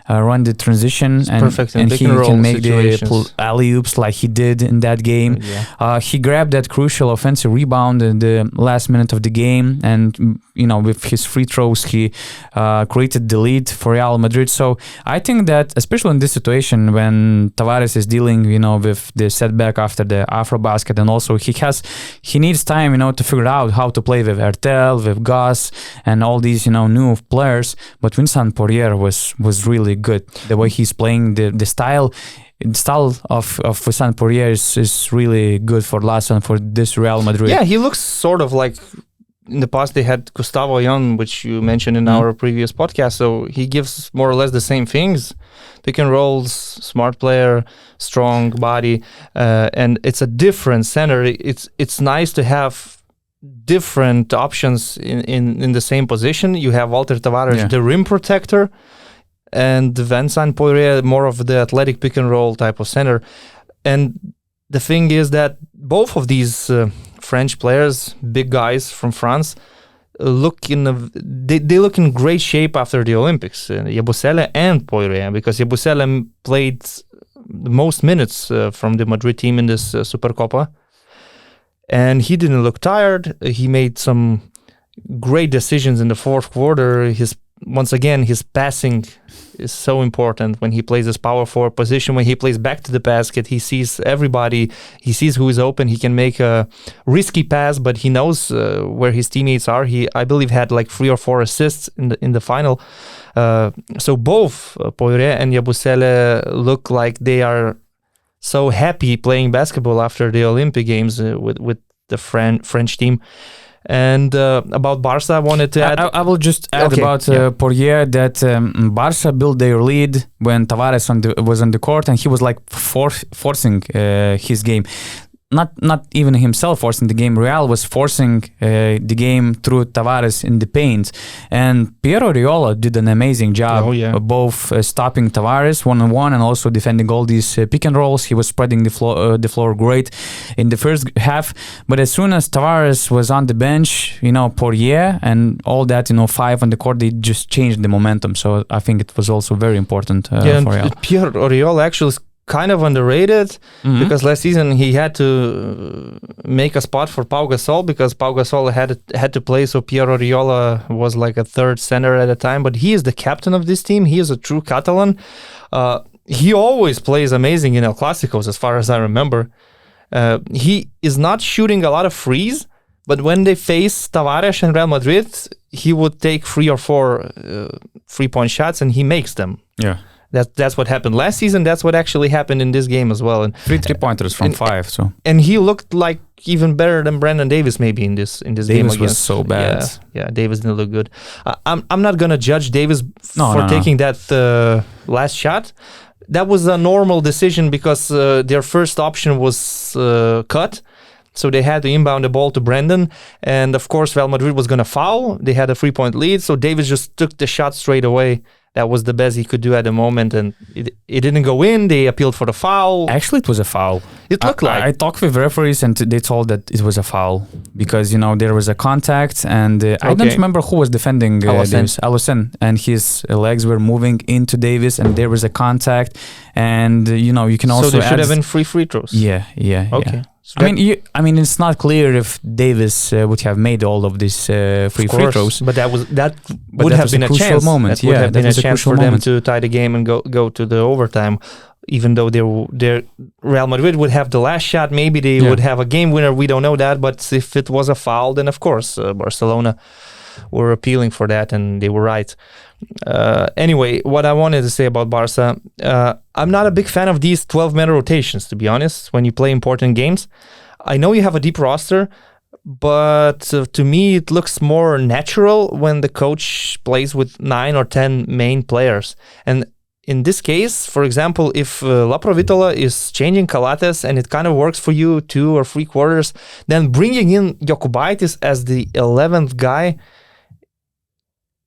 Speaker 1: run the transition and he can make the alley-oops like he did in that game. He grabbed that crucial offensive rebound in the last minute of the game, and with his free throws he created the lead for Real Madrid. So I think that especially in this situation when Tavares is dealing with the setback after the Afrobasket, and also he needs time to figure out how to play with Ertel, with Gus and all these new players. But Vincent Poirier was really good. The way he's playing, the style of Vincent Poirier is really good for Lasso and for this Real Madrid.
Speaker 2: Yeah, he looks sort of like in the past they had Gustavo Ayón, which you mentioned in our previous podcast. So he gives more or less the same things: pick and rolls, smart player, strong body, and it's a different center. It's nice to have different options in the same position. You have Walter Tavares, the rim protector, and Vincent Poirier, more of the athletic pick and roll type of center. And the thing is that both of these French players, big guys from France, look in great shape after the Olympics. Yabusele and Poirier, because Yabusele played the most minutes from the Madrid team in this Supercopa, and he didn't look tired. He made some great decisions in the fourth quarter. His passing is so important when he plays his power forward position. When he plays back to the basket, he sees everybody. He sees who is open. He can make a risky pass, but he knows where his teammates are. I believe, had like 3 or 4 assists in the final. So both Poirier and Yabusele look like they are so happy playing basketball after the Olympic Games with the French team. And about Barca, I wanted to add...
Speaker 1: I will just add about Poirier that Barca built their lead when Tavares was on the court, and he was like forcing his game. not even himself forcing the game. Real was forcing the game through Tavares in the paint, and Piero Oriola did an amazing job, both stopping Tavares 1-on-1 and also defending all these pick and rolls. He was spreading the floor great in the first half, but as soon as Tavares was on the bench, Poirier and all that, 5 on the court, they just changed the momentum. So I think it was also very important for Real.
Speaker 2: Piero Oriola actually is kind of underrated because last season he had to make a spot for Pau Gasol because Pau Gasol had to play, so Piero Oriola was like a third center at a time, but he is the captain of this team. He is a true Catalan. He always plays amazing in El Clásicos as far as I remember. He is not shooting a lot of frees, but when they face Tavares and Real Madrid, he would take 3 or 4 3-point shots and he makes them.
Speaker 1: Yeah.
Speaker 2: That's what happened last season. That's what actually happened in this game as well. And
Speaker 1: 3 3-pointers from 5. So
Speaker 2: and he looked like even better than Brandon Davis maybe in this game.
Speaker 1: Davis was so bad.
Speaker 2: Yeah, Davis didn't look good. I'm not gonna judge Davis for taking that last shot. That was a normal decision because their first option was cut. So they had to inbound the ball to Brandon. And of course, Real Madrid was going to foul. They had a 3-point lead. So Davis just took the shot straight away. That was the best he could do at the moment. And it didn't go in. They appealed for the foul.
Speaker 1: Actually, it was a foul.
Speaker 2: It looked like.
Speaker 1: I talked with referees and they told that it was a foul because, there was a contact. And I don't remember who was defending Davis. Alucen. And his legs were moving into Davis and there was a contact. And, you can also
Speaker 2: So there should have been free throws.
Speaker 1: Yeah.
Speaker 2: Okay.
Speaker 1: Yeah. So it's not clear if Davis would have made all of these free throws.
Speaker 2: But that would have been a chance.
Speaker 1: Moment.
Speaker 2: That would have been a chance for them to tie the game and go to the overtime. Even though Real Madrid would have the last shot, maybe they would have a game winner. We don't know that. But if it was a foul, then of course Barcelona were appealing for that, and they were right. Anyway, what I wanted to say about Barca, I'm not a big fan of these 12-man rotations, to be honest, when you play important games. I know you have a deep roster, but to me it looks more natural when the coach plays with 9 or 10 main players. And in this case, for example, if La Provitola is changing Calates and it kind of works for you 2 or 3 quarters, then bringing in Jokubaitis as the 11th guy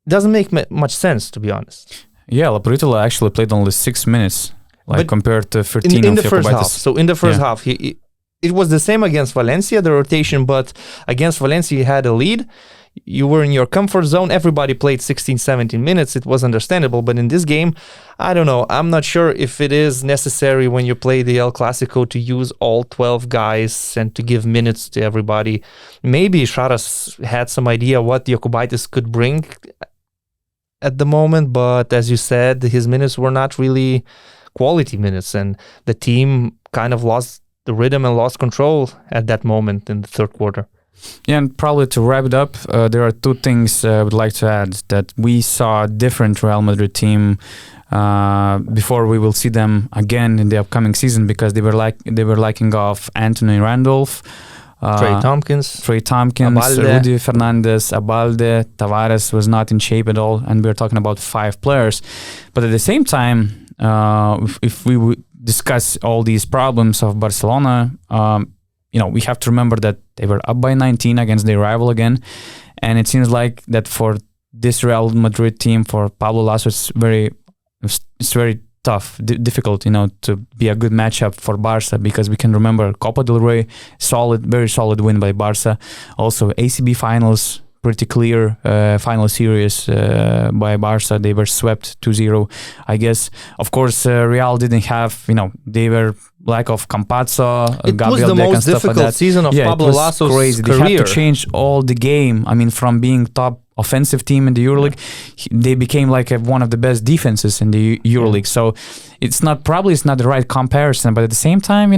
Speaker 2: doesn't make much sense, to be honest.
Speaker 1: Yeah, La Provitola actually played only 6 minutes, compared to 13
Speaker 2: in
Speaker 1: of
Speaker 2: the first half.
Speaker 1: Jokubaitis.
Speaker 2: So in the first half, it was the same against Valencia, the rotation, but against Valencia you had a lead. You were in your comfort zone. Everybody played 16, 17 minutes. It was understandable. But in this game, I don't know. I'm not sure if it is necessary when you play the El Clásico to use all 12 guys and to give minutes to everybody. Maybe Šaras had some idea what Jokubaitis could bring at the moment, but as you said, his minutes were not really quality minutes, and the team kind of lost the rhythm and lost control at that moment in the third quarter.
Speaker 1: Yeah, and probably to wrap it up, there are 2 things I would like to add. That we saw a different Real Madrid team before we will see them again in the upcoming season, because they were lacking of Anthony Randolph,
Speaker 2: Trey Tompkins,
Speaker 1: Abalde. Rudy Fernandez, Abalde, Tavares was not in shape at all, and we're talking about 5 players. But at the same time, if we would discuss all these problems of Barcelona, we have to remember that they were up by 19 against their rival again, and it seems like that for this Real Madrid team, for Pablo Lasso, it's very tough, difficult, to be a good matchup for Barca, because we can remember Copa del Rey, very solid win by Barca. Also ACB finals, pretty clear final series by Barca. They were swept 2-0, I guess. Of course, Real didn't have, they were lack of Campazzo, Gabriel Deck and stuff like that.
Speaker 2: It was the most difficult season of Pablo Lasso's
Speaker 1: crazy.
Speaker 2: career.
Speaker 1: They had to change all the game. I mean, from being top offensive team in the EuroLeague, they became like one of the best defenses in the EuroLeague. So it's not the right comparison, but at the same time,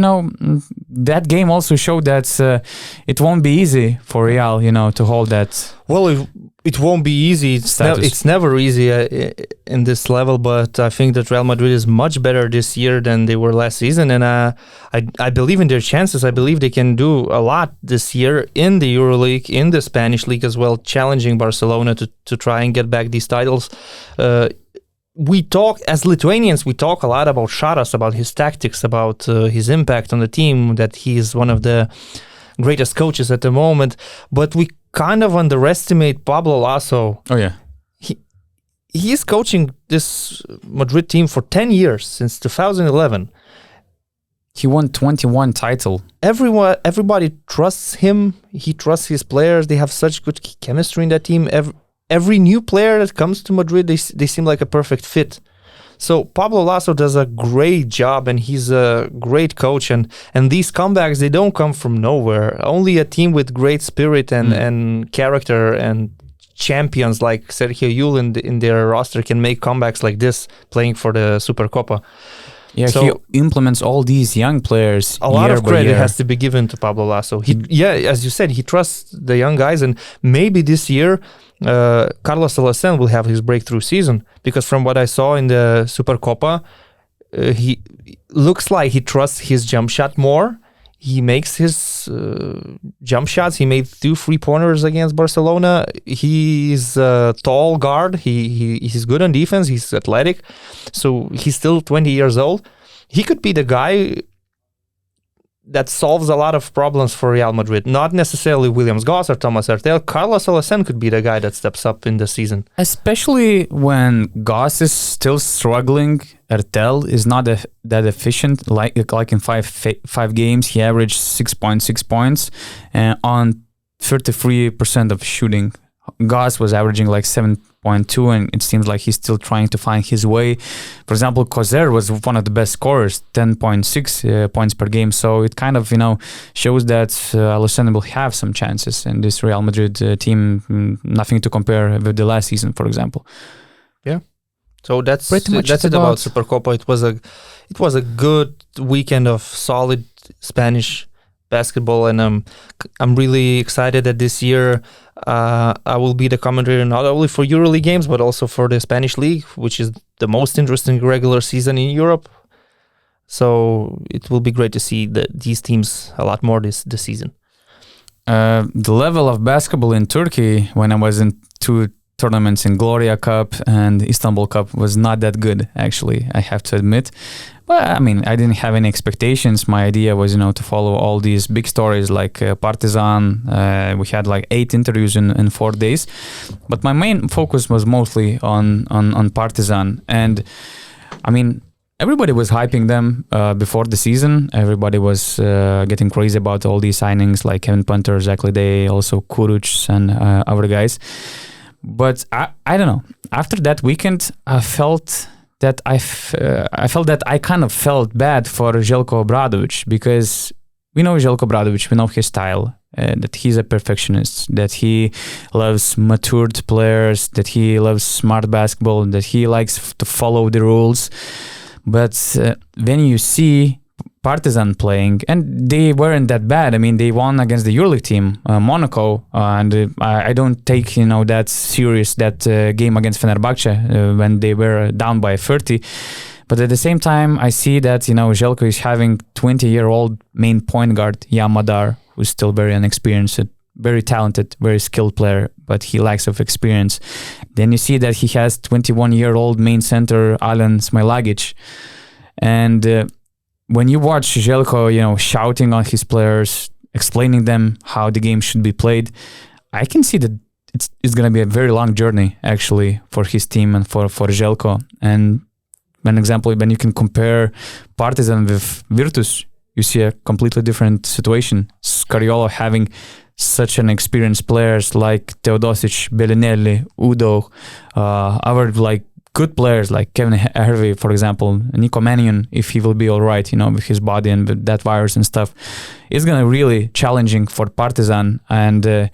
Speaker 1: that game also showed that it won't be easy for Real, to hold that.
Speaker 2: Well, it won't be easy. It's never easy in this level, but I think that Real Madrid is much better this year than they were last season, and I believe in their chances. I believe they can do a lot this year in the EuroLeague, in the Spanish league as well, challenging Barcelona to try and get back these titles. we talk as Lithuanians. We talk a lot about Šaras, about his tactics, about his impact on the team. That he is one of the greatest coaches at the moment. But we kind of underestimate Pablo Laso.
Speaker 1: Oh yeah,
Speaker 2: he is coaching this Madrid team for 10 years since 2011.
Speaker 1: He won 21 title.
Speaker 2: Everybody trusts him. He trusts his players. They have such good chemistry in that team. Every new player that comes to Madrid, they seem like a perfect fit. So Pablo Laso does a great job, and he's a great coach. And these comebacks, they don't come from nowhere. Only a team with great spirit and character and champions like Sergio Llull in their roster can make comebacks like this, playing for the Supercopa.
Speaker 1: Yeah, so he implements all these young players.
Speaker 2: A lot of credit has to be given to Pablo Laso. As you said, he trusts the young guys, and maybe this year Carlos Alacen will have his breakthrough season, because from what I saw in the Supercopa, he looks like he trusts his jump shot more. He makes his jump shots. He made 2 3-pointers against Barcelona. He's a tall guard. He's good on defense. He's athletic. So he's still 20 years old. He could be the guy that solves a lot of problems for Real Madrid. Not necessarily Williams Goss or Thomas Hertel. Carlos Alacen could be the guy that steps up in the season.
Speaker 1: Especially when Goss is still struggling. Hertel is not that efficient. Like in five games, he averaged 6.6 points on 33% of shooting. Goss was averaging like 7.2, and it seems like he's still trying to find his way. For example, Kozer was one of the best scorers, 10.6 points per game. So it kind of, shows that Alacen will have some chances in this Real Madrid team. Nothing to compare with the last season, for example.
Speaker 2: Yeah. So that's
Speaker 1: it
Speaker 2: about Supercopa. It was a good weekend of solid Spanish basketball, and I'm really excited that this year I will be the commentator not only for EuroLeague games but also for the Spanish League, which is the most interesting regular season in Europe. So it will be great to see these teams a lot more this season.
Speaker 1: The level of basketball in Turkey when I was in 2 tournaments in Gloria Cup and Istanbul Cup was not that good, actually, I have to admit. But I mean, I didn't have any expectations. My idea was, to follow all these big stories like Partizan. We had like 8 interviews in 4 days. But my main focus was mostly on Partizan. And I mean, everybody was hyping them before the season. Everybody was getting crazy about all these signings like Kevin Punter, LeDay, also Kuruc and other guys. But I don't know. After that weekend, I felt that I kind of felt bad for Zeljko Obradovic, because we know Zeljko Obradovic, we know his style, that he's a perfectionist, that he loves matured players, that he loves smart basketball, that he likes to follow the rules. But when you see Partizan playing, and they weren't that bad. I mean, they won against the EuroLeague team, Monaco, and I don't take that serious, that game against Fenerbahce when they were down by 30. But at the same time, I see that Zeljko is having 20-year-old main point guard Yamadar, who's still very inexperienced, very talented, very skilled player, but he lacks of experience. Then you see that he has 21-year-old main center Alen Smailagic, and when you watch Zeljko, shouting on his players, explaining them how the game should be played, I can see that it's going to be a very long journey, actually, for his team and for Zeljko. And an example, when you can compare Partizan with Virtus, you see a completely different situation. Scariolo having such an experienced players like Teodosic, Bellinelli, Udo, other good players like Kevin Hervey, for example, Nico Mannion, if he will be all right, with his body and with that virus and stuff, it's going to be really challenging for Partizan. And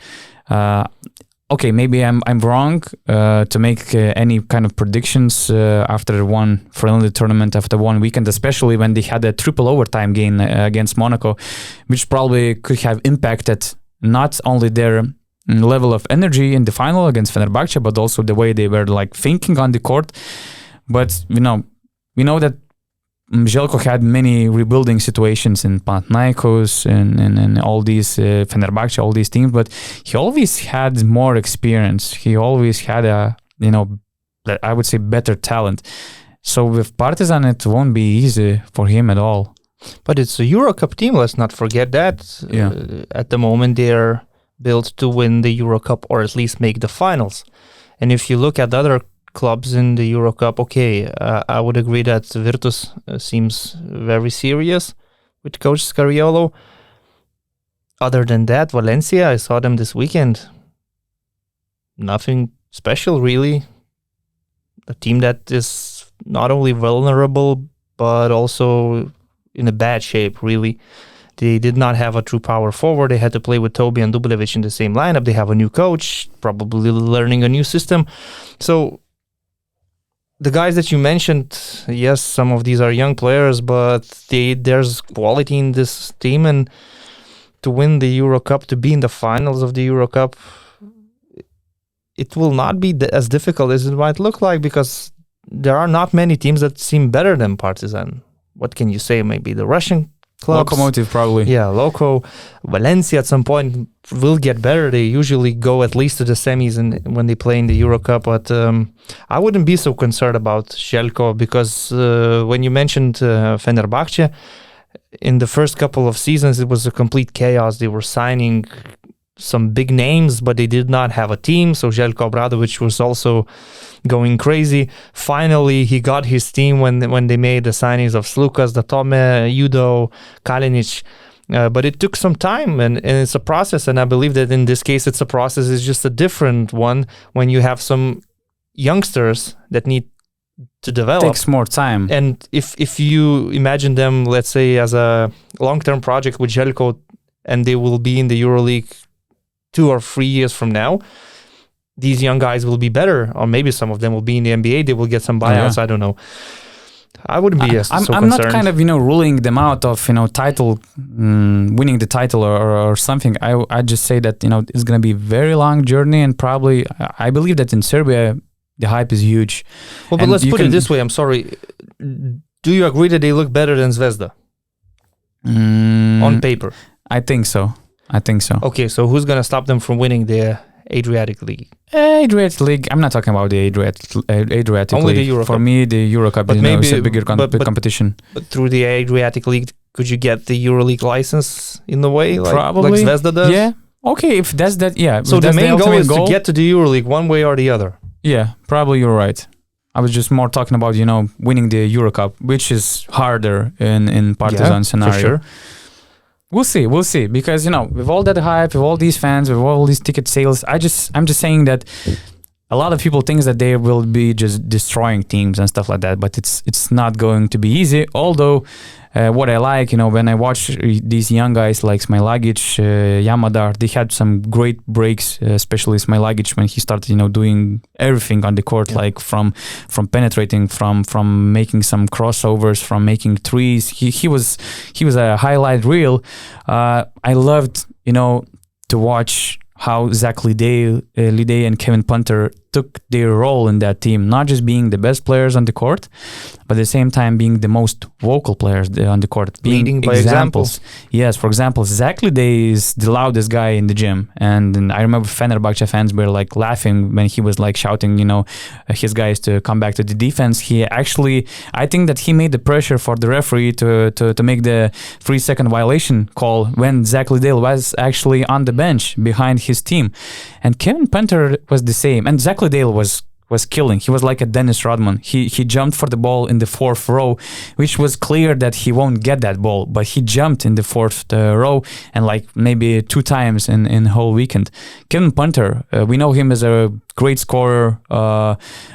Speaker 1: okay, maybe I'm wrong to make any kind of predictions after one friendly tournament, after one weekend, especially when they had a triple overtime game against Monaco, which probably could have impacted not only their level of energy in the final against Fenerbahce, but also the way they were thinking on the court. But we know that Zeljko had many rebuilding situations in Panathinaikos and all these Fenerbahce, all these teams, but he always had more experience. He always had a I would say, better talent. So with Partizan, it won't be easy for him at all.
Speaker 2: But it's a EuroCup team. Let's not forget that.
Speaker 1: Yeah.
Speaker 2: At the moment, they're built to win the EuroCup or at least make the finals. And if you look at the other clubs in the EuroCup, okay, I would agree that Virtus seems very serious with Coach Scariolo. Other than that, Valencia, I saw them this weekend. Nothing special, really. A team that is not only vulnerable, but also in a bad shape, really. They did not have a true power forward. They had to play with Toby and Dublevic in the same lineup. They have a new coach, probably learning a new system. So the guys that you mentioned, yes, some of these are young players, but there's quality in this team. And to win the EuroCup, to be in the finals of the EuroCup, it will not be as difficult as it might look like, because there are not many teams that seem better than Partizan. What can you say? Maybe the Russian clubs.
Speaker 1: Lokomotiv, probably.
Speaker 2: Yeah, Loco. Valencia at some point will get better. They usually go at least to the semis when they play in the EuroCup. But I wouldn't be so concerned about Zeljko, because when you mentioned Fenerbahce, in the first couple of seasons, it was a complete chaos. They were signing some big names, but they did not have a team. So Zeljko Obradovic was also going crazy. Finally, he got his team when they made the signings of Slukas, Datome, Judo, Kalinic. But it took some time, and it's a process. And I believe that in this case, it's a process. It's just a different one when you have some youngsters that need to develop.
Speaker 1: It takes more time.
Speaker 2: And if you imagine them, let's say, as a long-term project with Zeljko, and they will be in the EuroLeague 2 or 3 years from now, these young guys will be better, or maybe some of them will be in the NBA. They will get some buyouts. I don't know. I wouldn't be so concerned.
Speaker 1: I'm not kind of ruling them out of title, winning the title or something. I just say that it's gonna be a very long journey, and probably I believe that in Serbia the hype is huge.
Speaker 2: Well, but let's put it this way. I'm sorry. Do you agree that they look better than Zvezda on paper?
Speaker 1: I think so.
Speaker 2: Okay, so who's gonna stop them from winning the Adriatic League?
Speaker 1: Adriatic League. I'm not talking about the Adriatic
Speaker 2: Only
Speaker 1: League.
Speaker 2: The EuroCup.
Speaker 1: For me, the EuroCup is a bigger competition.
Speaker 2: But through the Adriatic League, could you get the EuroLeague license in a way,
Speaker 1: Probably.
Speaker 2: like Zvezda does?
Speaker 1: Yeah. Okay, if that's that, yeah.
Speaker 2: So the main goal is to get to the EuroLeague one way or the other.
Speaker 1: Yeah, probably you're right. I was just more talking about winning the EuroCup, which is harder in Partizan scenario.
Speaker 2: For sure.
Speaker 1: We'll see, because with all that hype, with all these fans, with all these ticket sales, I'm just saying that a lot of people think that they will be just destroying teams and stuff like that, but it's not going to be easy. Although what I like, when I watch these young guys like Smailagic, Yamadar, they had some great breaks, especially Smailagic when he started, doing everything on the court, like from penetrating, from making some crossovers, from making threes. He was a highlight reel. I loved, to watch how LeDay and Kevin Punter took their role in that team, not just being the best players on the court, but at the same time being the most vocal players on the court, being
Speaker 2: leading by
Speaker 1: examples. Yes, for example, LeDay is the loudest guy in the gym, and I remember Fenerbahce fans were like laughing when he was like shouting, his guys to come back to the defense. He actually, I think that he made the pressure for the referee to make the 3-second violation call when LeDay was actually on the bench behind his team, and Kevin Punter was the same, and LeDay was killing. He was like a Dennis Rodman. He jumped for the ball in the 4th row, which was clear that he won't get that ball, but he jumped in the 4th row, and like maybe 2 times in whole weekend. Kevin Punter, we know him as a great scorer,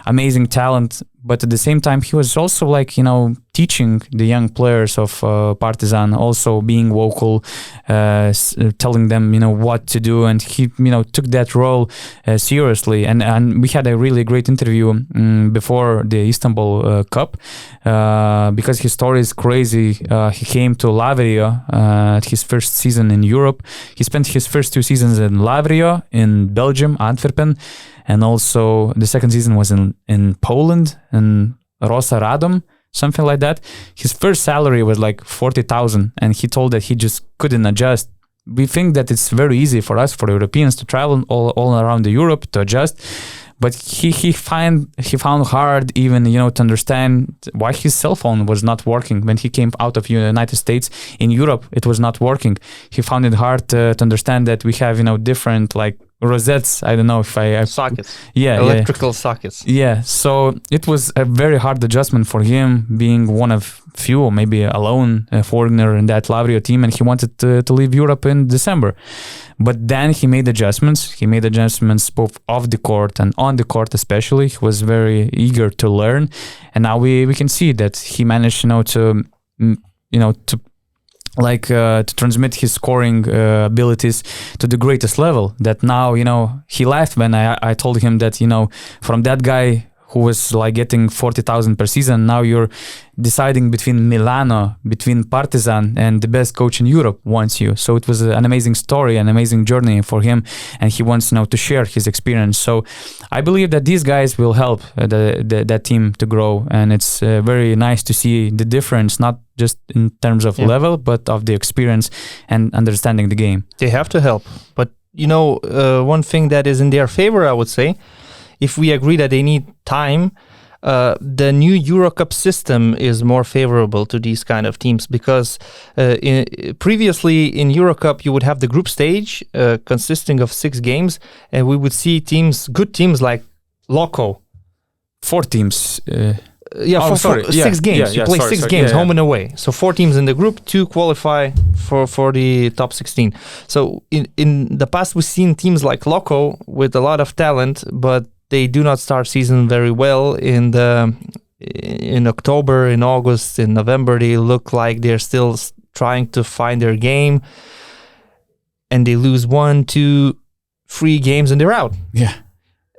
Speaker 1: amazing talent, but at the same time he was also like teaching the young players of Partizan, also being vocal, telling them what to do, and he took that role seriously. And we had a really great interview before the Istanbul Cup, because his story is crazy. He came to Lavrio at his first season in Europe. He spent his first 2 seasons in Lavrio in Belgium, Antwerpen, and also the second season was in Poland, in Rosa Radom, something like that. His first salary was like 40,000, and he told that he just couldn't adjust. We think that it's very easy for us, for Europeans, to travel all around Europe to adjust, but he found hard even to understand why his cell phone was not working when he came out of United States. In Europe it was not working. He found it hard to understand that we have different like rosettes. I don't know if I
Speaker 2: sockets.
Speaker 1: Electrical
Speaker 2: sockets.
Speaker 1: Yeah, so it was a very hard adjustment for him, being one of few or maybe alone foreigner in that Lavrio team, and he wanted to leave Europe in December. But then he made adjustments. He made adjustments both off the court and on the court especially. He was very eager to learn, and now we can see that he managed to transmit his scoring abilities to the greatest level. That now he laughed when I told him that from that guy who was like getting 40,000 per season, now you're deciding between Milano, between Partizan, and the best coach in Europe wants you. So it was an amazing story, an amazing journey for him, and he wants to share his experience. So I believe that these guys will help that team to grow, and it's very nice to see the difference, not just in terms of level, but of the experience and understanding the game.
Speaker 2: They have to help, but one thing that is in their favor, I would say, if we agree that they need time, the new EuroCup system is more favorable to these kind of teams, because previously in EuroCup you would have the group stage consisting of 6 games, and we would see good teams like Loco.
Speaker 1: 4 teams.
Speaker 2: 6 games. You play 6 games, home and away. So 4 teams in the group, 2 qualify for the top 16. So in the past we've seen teams like Loco with a lot of talent, but they do not start season very well. In October, in August, in November, they look like they're still trying to find their game, and they lose 1, 2, 3 games and they're out.
Speaker 1: Yeah.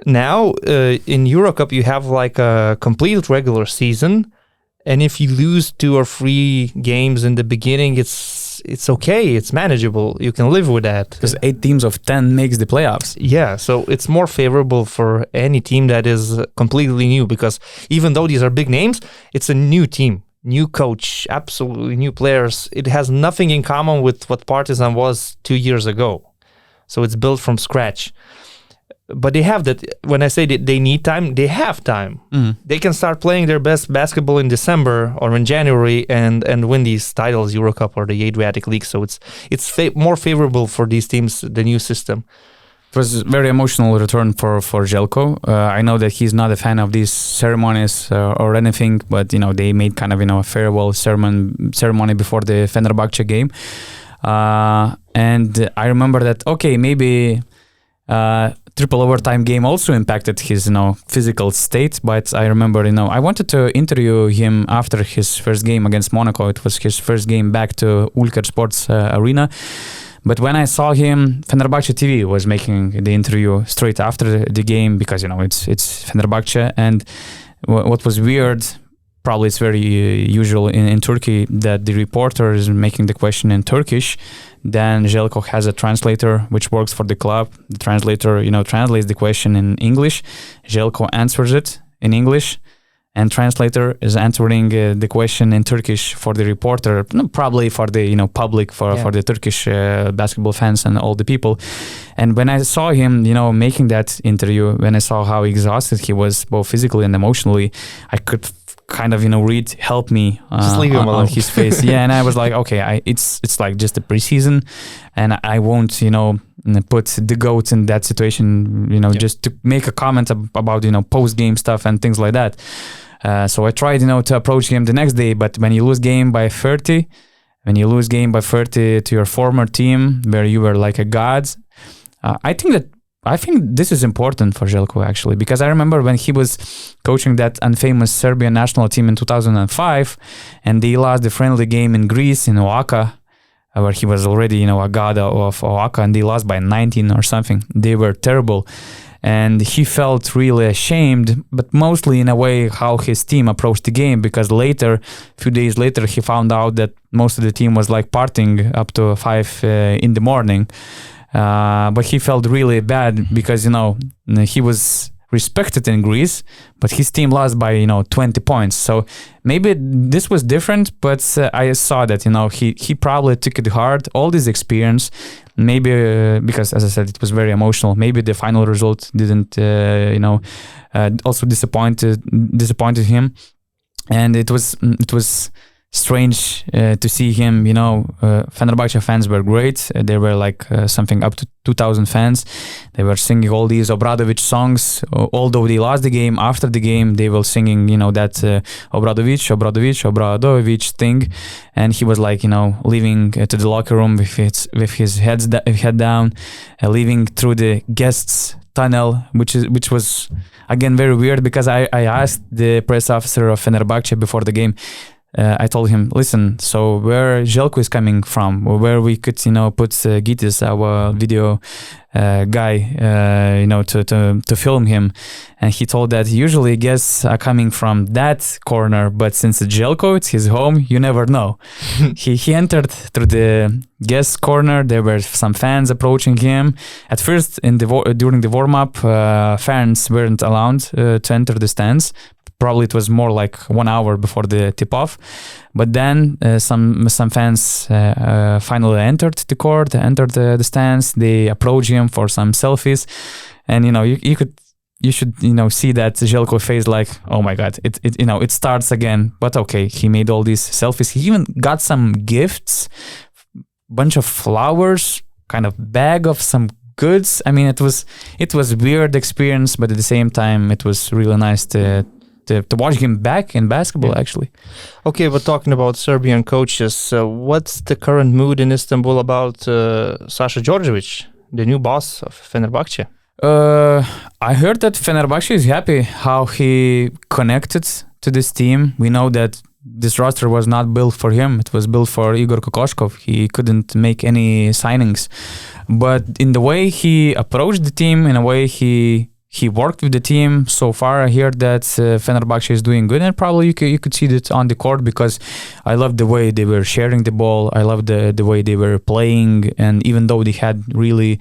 Speaker 2: Now in EuroCup you have like a complete regular season, and if you lose 2 or 3 games in the beginning, it's okay, it's manageable, you can live with that.
Speaker 1: Because 8 teams of 10 makes the playoffs.
Speaker 2: Yeah, so it's more favorable for any team that is completely new, because even though these are big names, it's a new team, new coach, absolutely new players. It has nothing in common with what Partizan was 2 years ago. So it's built from scratch. But they have that. When I say that they need time, they have time. They can start playing their best basketball in December or in January and win these titles, EuroCup or the Adriatic League. So it's more favorable for these teams, the new system.
Speaker 1: It was a very emotional return for Zeljko. I know that he's not a fan of these ceremonies or anything, but they made kind of a farewell ceremony before the Fenerbahce game, and I remember that maybe. Triple overtime game also impacted his physical state, but I remember I wanted to interview him after his first game against Monaco. It was his first game back to Ulker Sports Arena, but when I saw him, Fenerbahce TV was making the interview straight after the game, because it's Fenerbahce. And what was weird, probably it's very usual in Turkey, that the reporter is making the question in Turkish. Then Zeljko has a translator which works for the club. The translator, translates the question in English. Zeljko answers it in English, and translator is answering the question in Turkish for the reporter, probably for the public, for the Turkish basketball fans and all the people. And when I saw him, making that interview, when I saw how exhausted he was, both physically and emotionally, I could kind of read "help me" on his face. Yeah, and I was like, okay, it's like just a preseason, and I won't put the GOAT in that situation, just to make a comment about post game stuff and things like that. So I tried to approach him the next day, but when you lose game by 30, to your former team where you were like a god, I think this is important for Zeljko, actually, because I remember when he was coaching that unfamous Serbian national team in 2005, and they lost the friendly game in Greece, in Oaxaca, where he was already, a god of Oaxaca, and they lost by 19 or something. They were terrible. And he felt really ashamed, but mostly in a way how his team approached the game, because a few days later, he found out that most of the team was like partying up to 5 in the morning. But he felt really bad because, he was respected in Greece, but his team lost by 20 points. So maybe this was different, but I saw that he probably took it hard, all this experience. Maybe because, as I said, it was very emotional. Maybe the final result didn't also disappointed him, and it was strange to see him. Fenerbahce fans were great. They were like something up to 2,000 fans. They were singing all these Obradovic songs. Although they lost the game, after the game they were singing, that Obradovic thing. And he was like, leaving to the locker room with his head down, leaving through the guests tunnel, which was again very weird, because I asked the press officer of Fenerbahce before the game. I told him, listen, so where Zeljko is coming from, where we could, put Gytis, our video guy, to film him. And he told that usually guests are coming from that corner, but since it's Zeljko, it's his home, you never know. He entered through the guest corner. There were some fans approaching him. At first, during the warm-up, fans weren't allowed to enter the stands. Probably it was more like 1 hour before the tip-off, but then some fans finally entered the court, entered the stands. They approached him for some selfies, and you should see that Zeljko face like, oh my god, it starts again. But okay, he made all these selfies. He even got some gifts, bunch of flowers, kind of bag of some goods. I mean, it was weird experience, but at the same time, it was really nice to watch him back in basketball, actually.
Speaker 2: Okay, but talking about Serbian coaches, what's the current mood in Istanbul about Sasha Djordjevic, the new boss of Fenerbahce?
Speaker 1: I heard that Fenerbahce is happy how he connected to this team. We know that this roster was not built for him. It was built for Igor Kokoshkov. He couldn't make any signings. But in the way he approached the team, in a way he worked with the team. So far, I hear that Fenerbahce is doing good, and probably you could see that on the court, because I love the way they were sharing the ball. I love the way they were playing, and even though they had really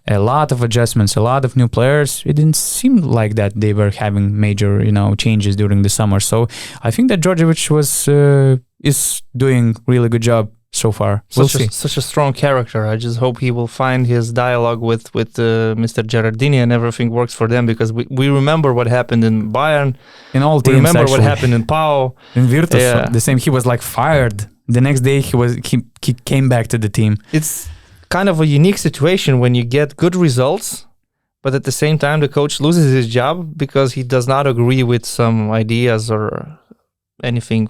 Speaker 1: a lot of adjustments, a lot of new players, it didn't seem like that they were having major changes during the summer. So I think that Djordjevic is doing really good job so far. We'll see.
Speaker 2: Such a strong character. I just hope he will find his dialogue with Mr. Gerardini and everything works for them, because we remember what happened in Bayern.
Speaker 1: In all teams,
Speaker 2: we remember what happened in Pau.
Speaker 1: In Virtus, the same. He was like fired. The next day he came back to the team.
Speaker 2: It's kind of a unique situation when you get good results, but at the same time the coach loses his job because he does not agree with some ideas or anything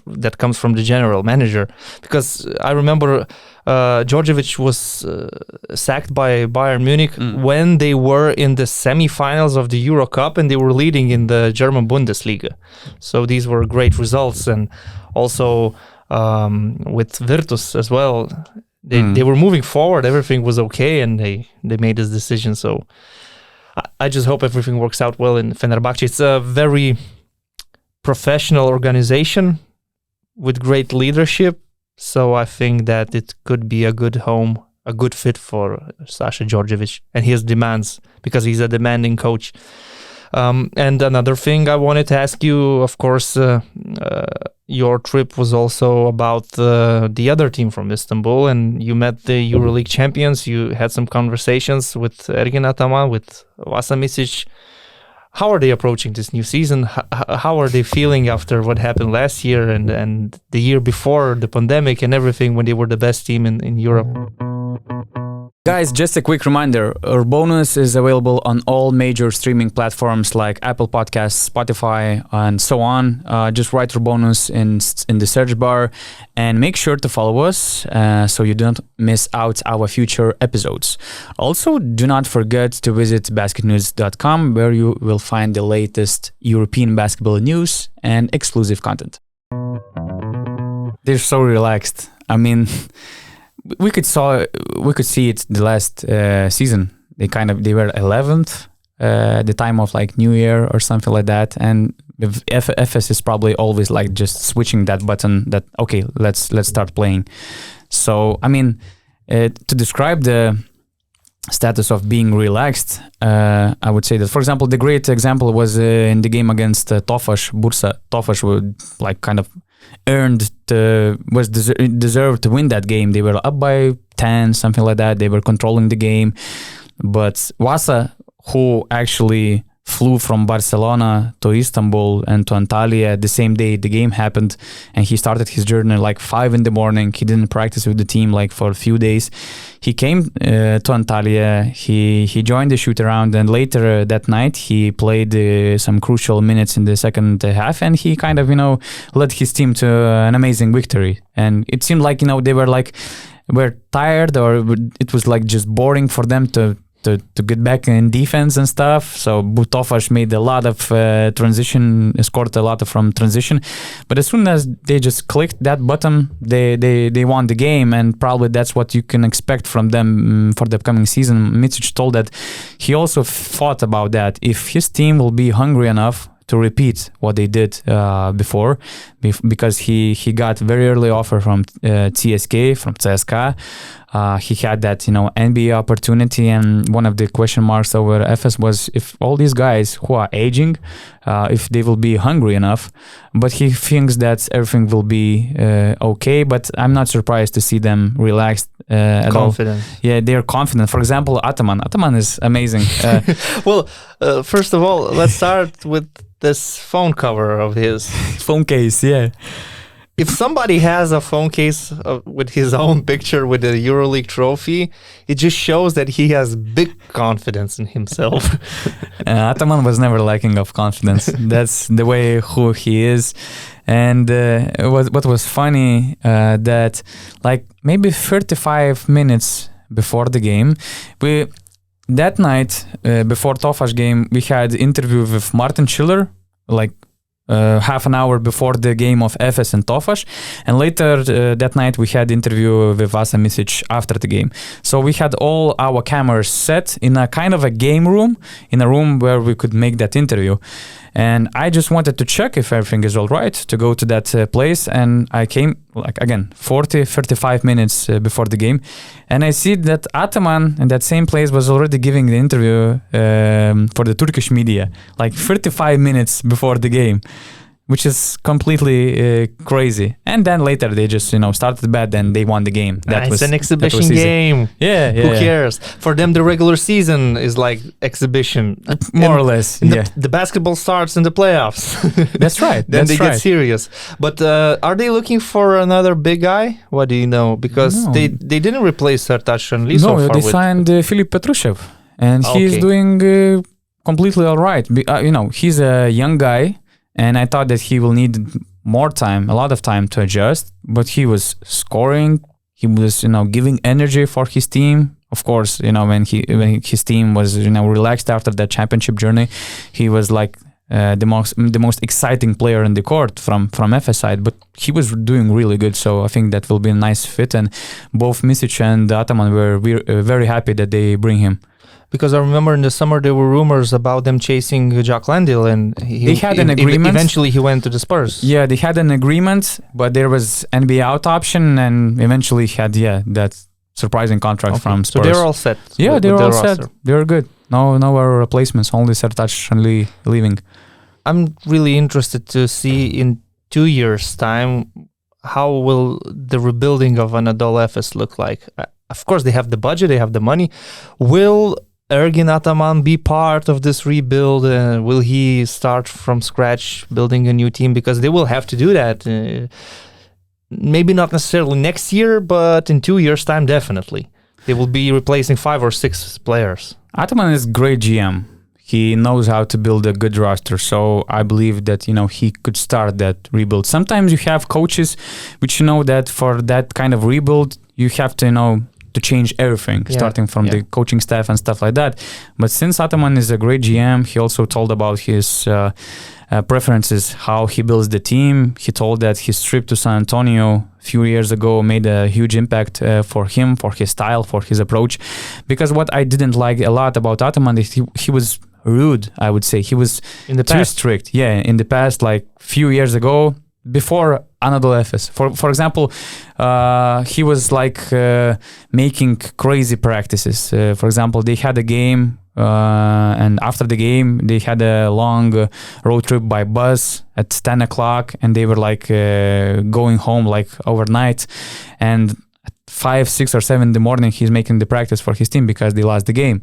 Speaker 2: that comes from the general manager. Because I remember Djordjevic was sacked by Bayern Munich when they were in the semi-finals of the EuroCup and they were leading in the German Bundesliga. So these were great results, and also with Virtus as well. They were moving forward, everything was okay, and they made this decision. So I just hope everything works out well in Fenerbahce. It's a very professional organization with great leadership, so I think that it could be a good home, a good fit for Sasha Djordjevic and his demands, because he's a demanding coach. And another thing I wanted to ask you, of course, your trip was also about the other team from Istanbul, and you met the EuroLeague champions. You had some conversations with Ergin Ataman, with Vasa Micic. How are they approaching this new season? How are they feeling after what happened last year and the year before, the pandemic and everything, when they were the best team in Europe?
Speaker 1: Guys, just a quick reminder, URBONUS is available on all major streaming platforms like Apple Podcasts, Spotify, and so on. Just write URBONUS in the search bar, and make sure to follow us so you don't miss out our future episodes. Also, do not forget to visit basketnews.com, where you will find the latest European basketball news and exclusive content. They're so relaxed. I mean, we could see it the last season. They were 11th at the time of like New Year or something like that, and Efes is probably always like just switching that button that okay, let's start playing. So I mean, to describe the status of being relaxed. I would say that, for example, the great example was in the game against Tofaş Bursa. Tofaş would like kind of deserved to win that game. They were up by 10, something like that. They were controlling the game. But Vasa, who actually flew from Barcelona to Istanbul and to Antalya the same day the game happened, and he started his journey like 5 in the morning. He didn't practice with the team like for a few days. He came to Antalya, he joined the shoot around, and later that night he played some crucial minutes in the second half, and he kind of, led his team to an amazing victory. And it seemed like, they were tired, or it was like just boring for them to get back in defense and stuff. So Tofaş made a lot of scored a lot from transition. But as soon as they just clicked that button, they won the game, and probably that's what you can expect from them for the upcoming season. Micic told that he also thought about that. If his team will be hungry enough to repeat what they did before, because he got very early offer from CSKA, from CSKA. He had that, NBA opportunity, and one of the question marks over Efes was if all these guys who are aging, if they will be hungry enough. But he thinks that everything will be okay, but I'm not surprised to see them relaxed at all.
Speaker 2: Confident.
Speaker 1: Yeah, they're confident. For example, Ataman. Ataman is amazing.
Speaker 2: Well, first of all, let's start with this phone cover of his.
Speaker 1: Phone case, yeah.
Speaker 2: If somebody has a phone case with his own picture with the EuroLeague trophy, it just shows that he has big confidence in himself.
Speaker 1: Ataman was never lacking of confidence. That's the way who he is. And what was funny, that like maybe 35 minutes before the game, that night, before Tofaş game, we had interview with Martin Schiller, like half an hour before the game of Efes and Tofaş, and later that night we had interview with Vasa Micic after the game. So we had all our cameras set in a kind of a game room, in a room where we could make that interview. And I just wanted to check if everything is all right to go to that place. And I came, like, again, 35 minutes before the game. And I see that Ataman in that same place was already giving the interview for the Turkish media, like 35 minutes before the game, which is completely crazy. And then later they just, started bad and they won the game.
Speaker 2: It's an exhibition game.
Speaker 1: Yeah.
Speaker 2: Who cares? For them, the regular season is like exhibition.
Speaker 1: More or less, yeah.
Speaker 2: The basketball starts in the playoffs.
Speaker 1: That's right.
Speaker 2: Then they get serious. But are they looking for another big guy? What do you know? Because they didn't replace Sertaç Şanlı so far.
Speaker 1: No, they signed Filip Petrushev. And he's doing completely all right. He's a young guy. And I thought that he will need more time, a lot of time to adjust. But he was scoring. He was, giving energy for his team. Of course, when his team was, relaxed after that championship journey, he was like the most exciting player in the court from Efes side. But he was doing really good. So I think that will be a nice fit. And both Micic and Ataman were very happy that they bring him.
Speaker 2: Because I remember in the summer there were rumors about them chasing Jack Landale, and
Speaker 1: they had an agreement.
Speaker 2: Eventually he went to the Spurs.
Speaker 1: Yeah, they had an agreement, but there was NBA out option, and eventually he had that surprising contract from Spurs.
Speaker 2: So they're all set.
Speaker 1: Yeah, they're all set.
Speaker 2: Roster.
Speaker 1: They're good. No replacements. Only Sertaç Şanlı leaving.
Speaker 2: I'm really interested to see in 2 years' time how will the rebuilding of Anadolu Efes look like. Of course, they have the budget, they have the money. Will Ergin Ataman be part of this rebuild? Will he start from scratch building a new team? Because they will have to do that. Maybe not necessarily next year, but in 2 years' time, definitely. They will be replacing 5 or 6 players.
Speaker 1: Ataman is great GM. He knows how to build a good roster. So I believe that, he could start that rebuild. Sometimes you have coaches which that for that kind of rebuild, you have to, to change everything, starting from the coaching staff and stuff like that. But since Ataman is a great GM, he also told about his preferences, how he builds the team. He told that his trip to San Antonio a few years ago made a huge impact for him, for his style, for his approach. Because what I didn't like a lot about Ataman is he was rude, I would say. He was too strict. Yeah, in the past, like few years ago, before Anadolu Efes. For example, he was like making crazy practices. For example, they had a game, and after the game, they had a long road trip by bus at 10 o'clock, and they were like going home like overnight. And 5, 6, or 7 in the morning, he's making the practice for his team because they lost the game.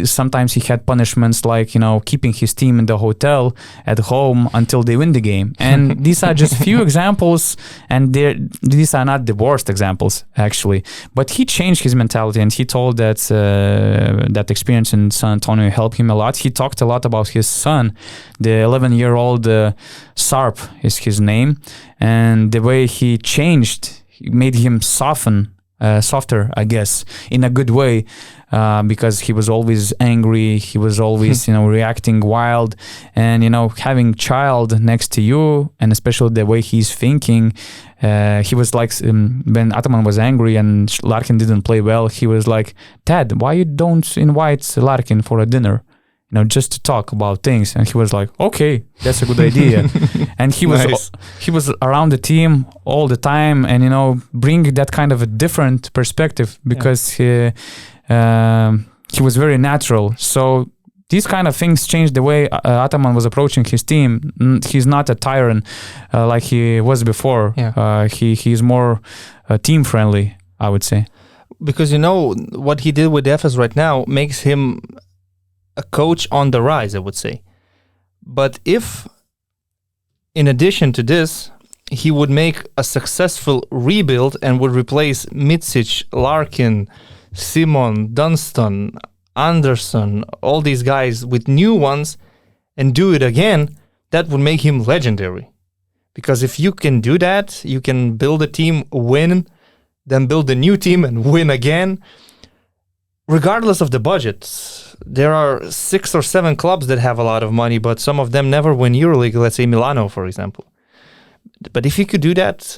Speaker 1: Sometimes he had punishments like, keeping his team in the hotel at home until they win the game. And these are just few examples, and these are not the worst examples actually. But he changed his mentality, and he told that that experience in San Antonio helped him a lot. He talked a lot about his son, the 11-year-old Sarp is his name, and the way he changed. It made him softer, I guess, in a good way, because he was always angry. He was always, reacting wild, and having child next to you, and especially the way he's thinking. He was like, when Ataman was angry and Larkin didn't play well, he was like, "Dad, why you don't invite Larkin for a dinner? Just to talk about things." And he was like, "Okay, that's a good idea." And he was around the team all the time, and bring that kind of a different perspective, because he was very natural. So these kind of things changed the way Ataman was approaching his team. He's not a tyrant like he was before. He's more team friendly, I would say.
Speaker 2: Because what he did with Efes right now makes him a coach on the rise, I would say. But if, in addition to this, he would make a successful rebuild and would replace Mitsic, Larkin, Simon, Dunstan, Anderson, all these guys with new ones, and do it again, that would make him legendary. Because if you can do that, you can build a team, win, then build a new team and win again. Regardless of the budget, there are 6 or 7 clubs that have a lot of money, but some of them never win EuroLeague, let's say Milano, for example. But if he could do that,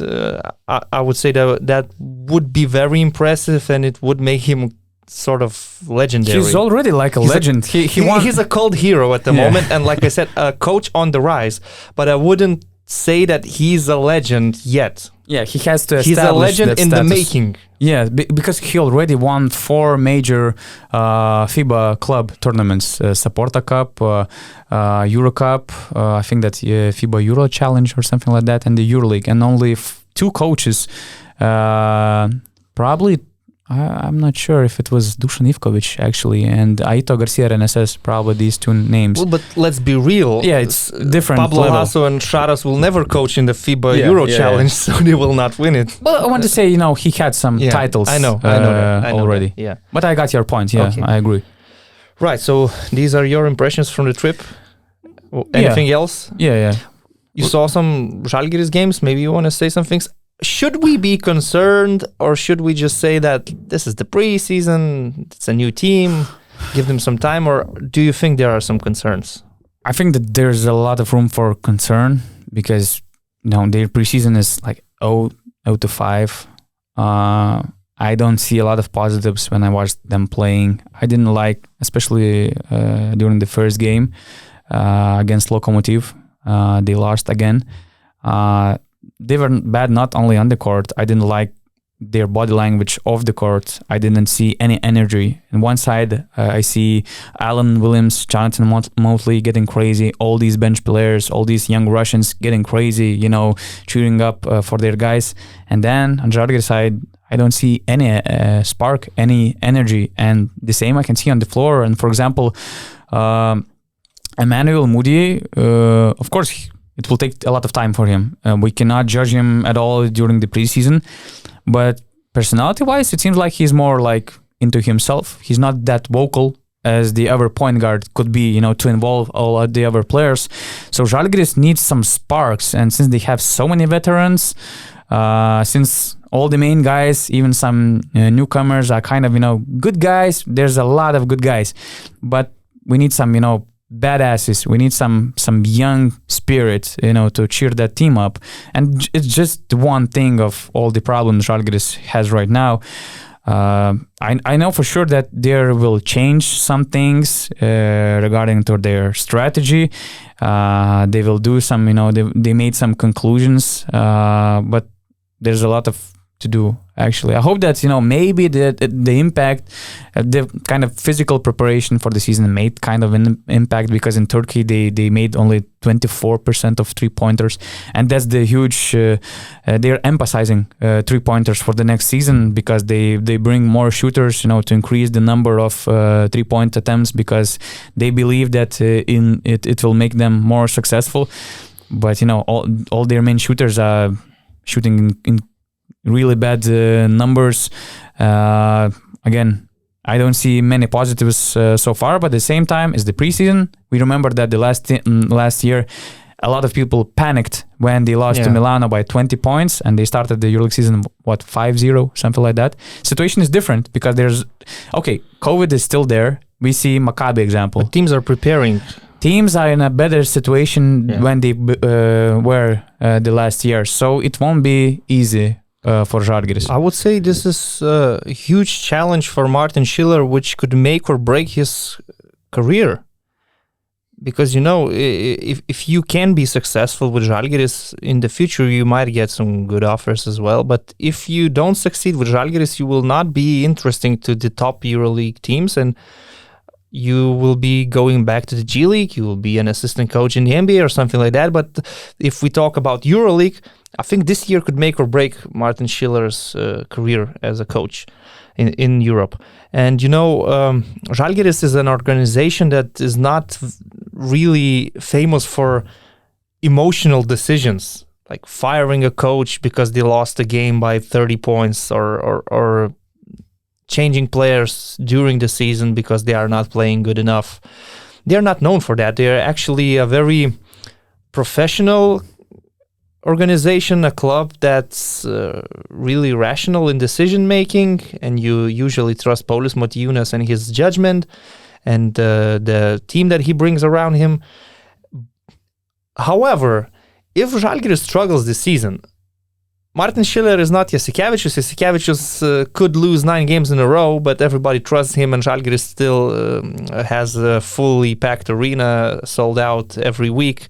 Speaker 2: I would say that would be very impressive, and it would make him sort of legendary.
Speaker 1: He's already like a legend.
Speaker 2: He's a cult hero at the moment, and like I said, a coach on the rise, but I wouldn't say that he's a legend yet.
Speaker 1: Yeah, he has to establish
Speaker 2: He's a legend
Speaker 1: that
Speaker 2: in
Speaker 1: status.
Speaker 2: the making.
Speaker 1: Yeah, because he already won 4 major FIBA club tournaments: Saporta Cup, EuroCup, I think that FIBA Euro Challenge or something like that, and the EuroLeague. And only 2 coaches, probably. I'm not sure if it was Dusan Ivkovic actually, and Aito Garcia Reneses, probably these 2 names.
Speaker 2: Well, but let's be real.
Speaker 1: Yeah, it's different
Speaker 2: Pablo
Speaker 1: level.
Speaker 2: Lasso and Charas will never coach in the FIBA Euro Challenge, so they will not win it.
Speaker 1: Well, I want to say, he had some titles
Speaker 2: I know that.
Speaker 1: already.
Speaker 2: Yeah.
Speaker 1: But I got your point. Yeah,
Speaker 2: Okay.
Speaker 1: I agree.
Speaker 2: Right, so these are your impressions from the trip. Anything else?
Speaker 1: Yeah.
Speaker 2: You saw some Zalgiris games. Maybe you want to say some things. Should we be concerned, or should we just say that this is the preseason, it's a new team, give them some time, or do you think there are some concerns?
Speaker 1: I think that there's a lot of room for concern, because their preseason is like 0-5. I don't see a lot of positives when I watched them playing. I didn't like, especially during the first game against Lokomotiv. They lost again. They were bad not only on the court. I didn't like their body language off the court. I didn't see any energy. On one side, I see Alan Williams, Jonathan Motley getting crazy, all these bench players, all these young Russians getting crazy, cheering up for their guys. And then on Zalgiris side, I don't see any spark, any energy. And the same I can see on the floor. And for example, Emmanuel Moody, of course, it will take a lot of time for him. We cannot judge him at all during the preseason. But personality-wise, it seems like he's more like into himself. He's not that vocal as the other point guard could be, to involve all of the other players. So Zalgiris needs some sparks. And since they have so many veterans, since all the main guys, even some newcomers are kind of, good guys, there's a lot of good guys. But we need some, badasses. We need some young spirit, to cheer that team up. And it's just one thing of all the problems Zalgiris has right now. I know for sure that there will change some things regarding to their strategy. They will do some, they made some conclusions, but there's a lot of to do actually. I hope that maybe the impact, the kind of physical preparation for the season made kind of an impact, because in Turkey they made only 24% of 3-pointers, and that's the huge. They're emphasizing 3-pointers for the next season because they bring more shooters, to increase the number of 3-point attempts, because they believe that it will make them more successful. But all their main shooters are shooting in really bad numbers. Again, I don't see many positives so far, but at the same time, it's the preseason. We remember that the last year, a lot of people panicked when they lost to Milano by 20 points, and they started the EuroLeague season, 5-0, something like that. Situation is different because COVID is still there. We see Maccabi example.
Speaker 2: But teams are preparing.
Speaker 1: Teams are in a better situation when they were the last year, so it won't be easy for Zalgiris.
Speaker 2: I would say this is a huge challenge for Martin Schiller, which could make or break his career. Because, if you can be successful with Zalgiris in the future, you might get some good offers as well. But if you don't succeed with Zalgiris, you will not be interesting to the top EuroLeague teams, and you will be going back to the G League. You will be an assistant coach in the NBA or something like that. But if we talk about EuroLeague, I think this year could make or break Martin Schiller's career as a coach in Europe. And, Zalgiris is an organization that is not really famous for emotional decisions, like firing a coach because they lost a game by 30 points or changing players during the season because they are not playing good enough. They're not known for that. They're actually a very professional organization, a club that's really rational in decision making, and you usually trust Paulius Motiejunas and his judgment and the team that he brings around him. However, if Žalgiris struggles this season, Martin Schiller is not Jasikevičius. Jasikevičius could lose 9 games in a row, but everybody trusts him, and Žalgiris still has a fully packed arena, sold out every week.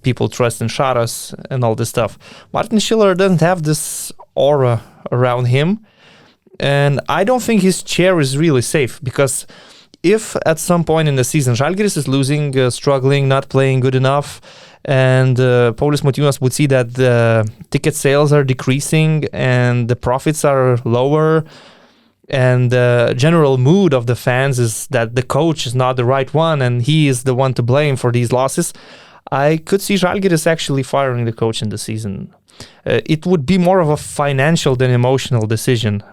Speaker 2: People trust in Šaras and all this stuff. Martin Schiller doesn't have this aura around him, and I don't think his chair is really safe, because if at some point in the season Žalgiris is losing, struggling, not playing good enough, and Paulius Motiejunas would see that the ticket sales are decreasing and the profits are lower, and the general mood of the fans is that the coach is not the right one and he is the one to blame for these losses, I could see Žalgiris actually firing the coach in the season. It would be more of a financial than emotional decision.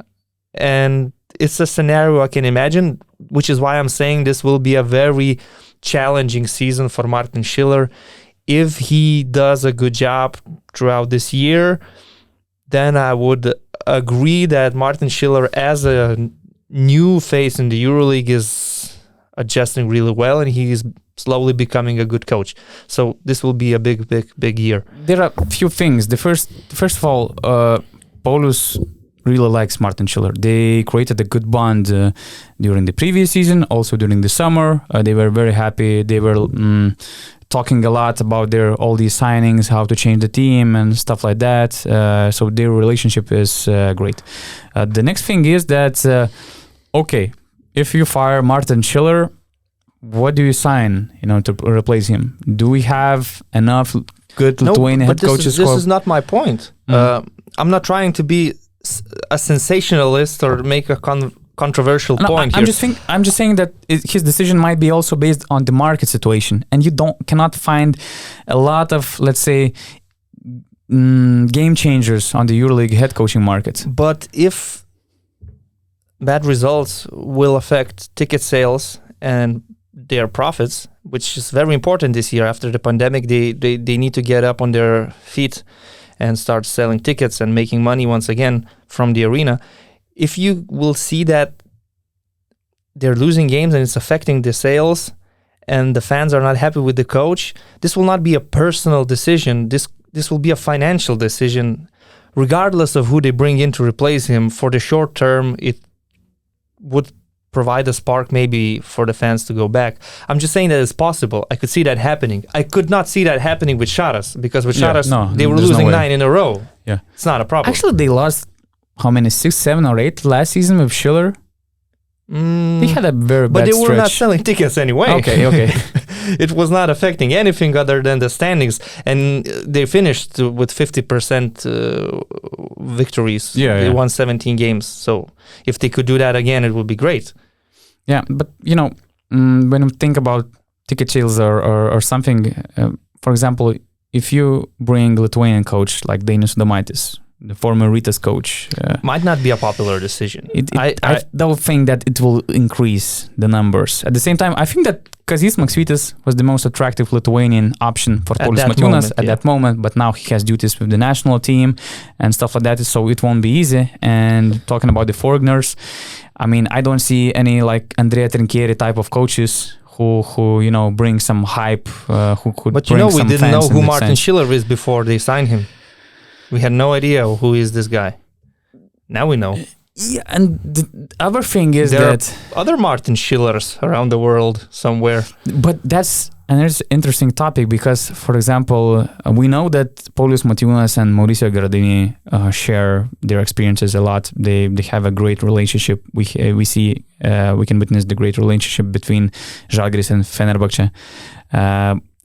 Speaker 2: And it's a scenario I can imagine, which is why I'm saying this will be a very challenging season for Martin Schiller. If he does a good job throughout this year, then I would agree that Martin Schiller, as a new face in the EuroLeague, is adjusting really well, and he is slowly becoming a good coach. So this will be a big year.
Speaker 1: There are a few things. First of all, Paulus really likes Martin Schiller. They created a good bond during the previous season, also during the summer. They were very happy. They were talking a lot about all these signings, how to change the team and stuff like that. So their relationship is great. The next thing is that, if you fire Martin Schiller, what do you sign, to replace him? Do we have enough good Lithuanian head coaches?
Speaker 2: This is not my point. I'm not trying to be a sensationalist or make a controversial point here.
Speaker 1: I'm just saying that his decision might be also based on the market situation, and you cannot find a lot of, let's say, game changers on the EuroLeague head coaching market.
Speaker 2: But if bad results will affect ticket sales and their profits, which is very important this year after the pandemic, they need to get up on their feet and start selling tickets and making money once again from the arena. If you will see that they're losing games and it's affecting the sales and the fans are not happy with the coach, this will not be a personal decision. This will be a financial decision. Regardless of who they bring in to replace him, for the short term, it would provide a spark maybe for the fans to go back. I'm just saying that it's possible. I could see that happening. I could not see that happening with Sharas, because with Sharas, they were losing 9 in a row.
Speaker 1: Yeah.
Speaker 2: It's not a problem.
Speaker 1: Actually, they lost how many? 6, 7, or 8 last season with Schiller? They had a very bad
Speaker 2: But they were
Speaker 1: stretch.
Speaker 2: not selling tickets anyway.
Speaker 1: Okay.
Speaker 2: It was not affecting anything other than the standings. And they finished with 50% victories. They won 17 games. So if they could do that again, it would be great.
Speaker 1: Yeah, but when we think about ticket sales or something, for example, if you bring Lithuanian coach like Dainius Adomaitis, the former Rytas coach,
Speaker 2: might not be a popular decision.
Speaker 1: I don't think that it will increase the numbers. At the same time, I think that Kazys Maksvytis was the most attractive Lithuanian option for Paulius Matiūnas at that moment, but now he has duties with the national team and stuff like that, so it won't be easy. And talking about the foreigners, I mean, I don't see any like Andrea Trinchieri type of coaches who bring some hype, who could
Speaker 2: But
Speaker 1: bring some fans.
Speaker 2: we didn't know who Martin
Speaker 1: sense.
Speaker 2: Schiller is before they signed him. We had no idea who is this guy. Now we know.
Speaker 1: Yeah, and the other thing is
Speaker 2: there
Speaker 1: that
Speaker 2: are other Martin Schillers around the world somewhere.
Speaker 1: But that's an interesting topic because, for example, we know that Paulius Matiūnas and Mauricio Gherardini share their experiences a lot. They have a great relationship. We can witness the great relationship between Zalgiris and Fenerbahce.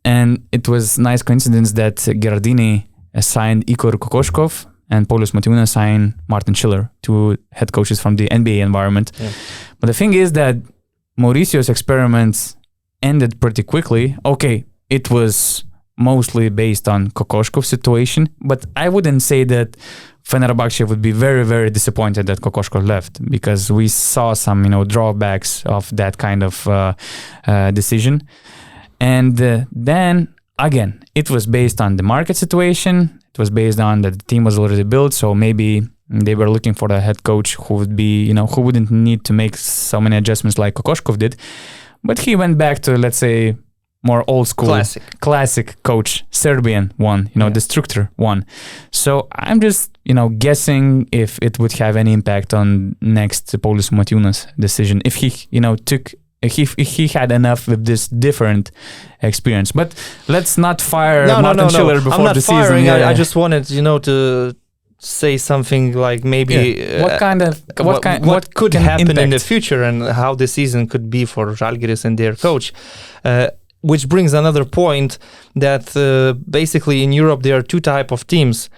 Speaker 1: And it was nice coincidence that Gherardini signed Igor Kokoshkov and Paulius Matiūnas signed Martin Schiller, 2 head coaches from the NBA environment. Yeah. But the thing is that Mauricio's experiments ended pretty quickly. Okay, it was mostly based on Kokoshkov's situation, but I wouldn't say that Fenerbahce would be very, very disappointed that Kokoshkov left, because we saw some, drawbacks of that kind of decision. And then again, it was based on the market situation. It was based on that the team was already built, so maybe they were looking for a head coach who would be, who wouldn't need to make so many adjustments like Kokoshkov did. But he went back to, let's say, more old school, classic coach, Serbian one, the Struktur one. So I'm just, guessing if it would have any impact on next Paulius Matiūnas decision, if he, if he had enough with this different experience. But let's not fire Martin Schiller before the season.
Speaker 2: I'm not firing. I just wanted, to say something like maybe
Speaker 1: what
Speaker 2: could happen in the future and how the season could be for Žalgiris and their coach. Which brings another point that basically in Europe there are 2 types of teams.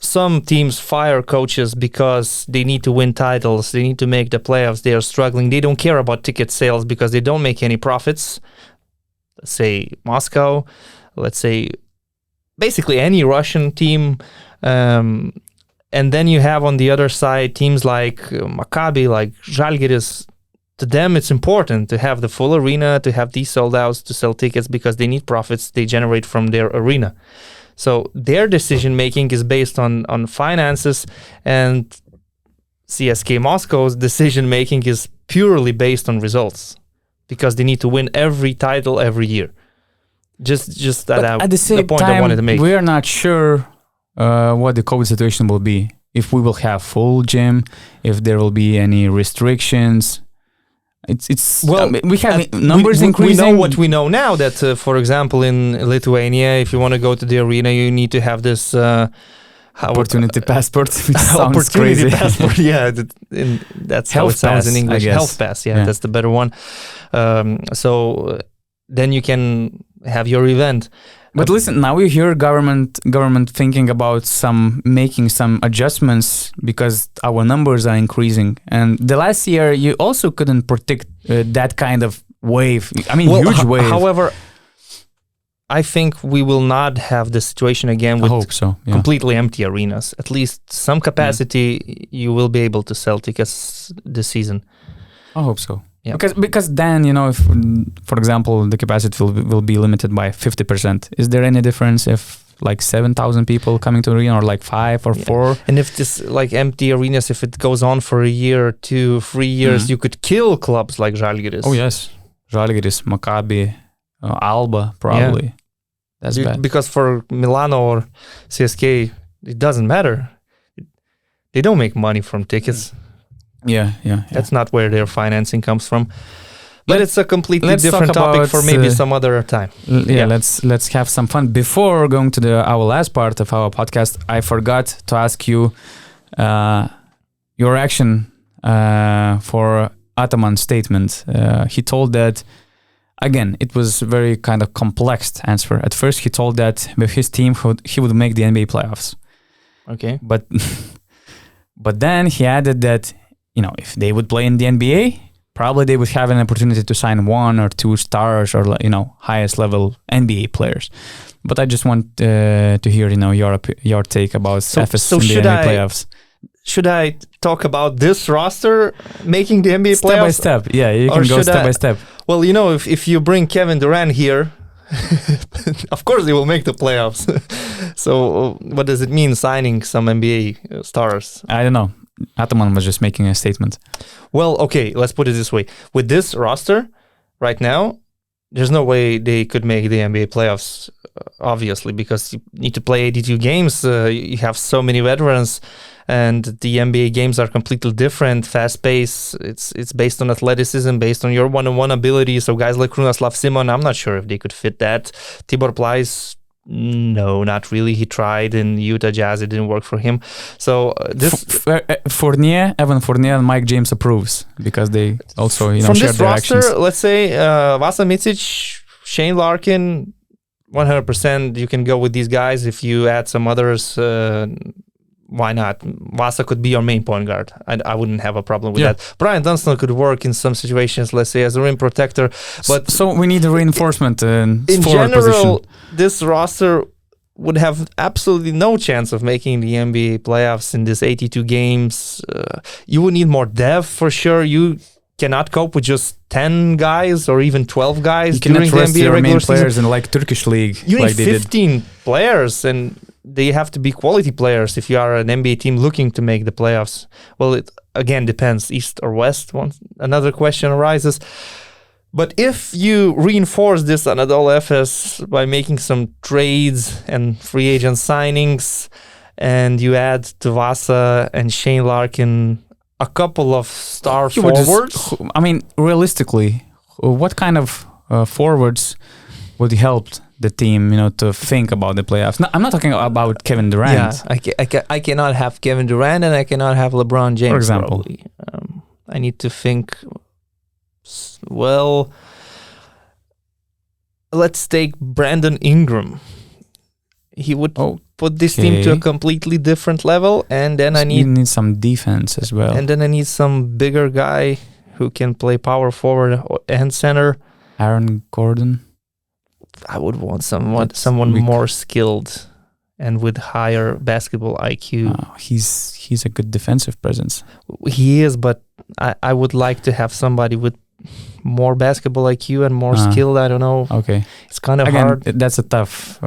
Speaker 2: Some teams fire coaches because they need to win titles, they need to make the playoffs, they are struggling, they don't care about ticket sales because they don't make any profits. Let's say Moscow, let's say basically any Russian team. And then you have on the other side teams like Maccabi, like Žalgiris. To them, it's important to have the full arena, to have these sold outs, to sell tickets because they need profits they generate from their arena. So their decision making is based on finances, and CSKA Moscow's decision making is purely based on results because they need to win every title every year. Just that
Speaker 1: at the same
Speaker 2: point
Speaker 1: time,
Speaker 2: I wanted to make.
Speaker 1: We are not sure what the COVID situation will be. If we will have full gym, if there will be any restrictions. We have numbers increasing.
Speaker 2: We know what we know now, that for example in Lithuania, if you want to go to the arena, you need to have this
Speaker 1: opportunity passport, which sounds crazy.
Speaker 2: Passport, yeah, that's how it sounds in English. Health pass, yeah, that's the better one. So then you can have your event.
Speaker 1: But listen, now you hear government thinking about making some adjustments because our numbers are increasing. And the last year, you also couldn't predict that kind of wave. I mean, huge wave.
Speaker 2: However, I think we will not have the situation again with completely empty arenas. At least some capacity, you will be able to sell tickets this season.
Speaker 1: I hope so. Yeah. Because then, if, for example, the capacity will be limited by 50%. Is there any difference if like 7,000 people coming to the arena or like 5 or 4?
Speaker 2: And if this like empty arenas, if it goes on for a year, 2, 3 years, you could kill clubs like Žalgiris.
Speaker 1: Oh, yes. Žalgiris, Maccabi, Alba, probably. Yeah. That's bad.
Speaker 2: Because for Milano or CSKA, it doesn't matter. They don't make money from tickets.
Speaker 1: Yeah.
Speaker 2: That's not where their financing comes from. But it's a completely
Speaker 1: let's
Speaker 2: different
Speaker 1: talk
Speaker 2: topic
Speaker 1: about,
Speaker 2: for maybe some other time.
Speaker 1: Let's have some fun. Before going to our last part of our podcast, I forgot to ask you your reaction for Ataman's statement. He told that, again, it was a very kind of complex answer. At first, he told that with his team, he would make the NBA playoffs.
Speaker 2: Okay.
Speaker 1: But then he added that, if they would play in the NBA, probably they would have an opportunity to sign 1 or 2 stars or, highest level NBA players. But I just want to hear, your take about Efes in the NBA playoffs.
Speaker 2: Should I talk about this roster making the NBA playoffs?
Speaker 1: Step by step. Yeah, you can go step by step.
Speaker 2: Well, if you bring Kevin Durant here, of course they will make the playoffs. So what does it mean signing some NBA stars?
Speaker 1: I don't know. Ataman was just making a statement.
Speaker 2: Well, okay, let's put it this way. With this roster right now, there's no way they could make the NBA playoffs, obviously, because you need to play 82 games. You have so many veterans, and the NBA games are completely different, fast-paced. It's based on athleticism, based on your one-on-one ability. So guys like Krunoslav Simon, I'm not sure if they could fit that. Tibor Pleiss, no, not really. He tried in Utah Jazz. It didn't work for him. So this
Speaker 1: Evan Fournier and Mike James approves because they also
Speaker 2: from
Speaker 1: share
Speaker 2: this
Speaker 1: their
Speaker 2: roster.
Speaker 1: actions.
Speaker 2: Let's say Vasa Micic, Shane Larkin, 100%. You can go with these guys. If you add some others, why not? Vasa could be your main point guard. I wouldn't have a problem with that. Brian Dunstan could work in some situations, let's say, as a rim protector. But
Speaker 1: so we need a reinforcement in forward
Speaker 2: general,
Speaker 1: position.
Speaker 2: This roster would have absolutely no chance of making the NBA playoffs in this 82 games. You would need more depth for sure. You cannot cope with just 10 guys or even 12 guys during the NBA regular
Speaker 1: main
Speaker 2: season.
Speaker 1: players in like Turkish league.
Speaker 2: You
Speaker 1: like
Speaker 2: need 15 players, and they have to be quality players if you are an NBA team looking to make the playoffs. Well, it again depends, East or West. Another question arises. But if you reinforce this Anadolu Efes by making some trades and free agent signings, and you add to Vasa and Shane Larkin a couple of star forwards.
Speaker 1: Realistically, what kind of forwards would help the team, to think about the playoffs? No, I'm not talking about Kevin Durant.
Speaker 2: Yeah, I cannot have Kevin Durant and I cannot have LeBron James,
Speaker 1: for example.
Speaker 2: Probably. I need to think. Well, let's take Brandon Ingram. He would put this team to a completely different level, and then I
Speaker 1: need some defense as well.
Speaker 2: And then I need some bigger guy who can play power forward and center.
Speaker 1: Aaron Gordon.
Speaker 2: I would want someone more skilled and with higher basketball IQ.
Speaker 1: He's a good defensive presence.
Speaker 2: He is, but I would like to have somebody with more basketball IQ and more skilled. I don't know.
Speaker 1: Okay.
Speaker 2: It's kind of hard.
Speaker 1: That's a tough...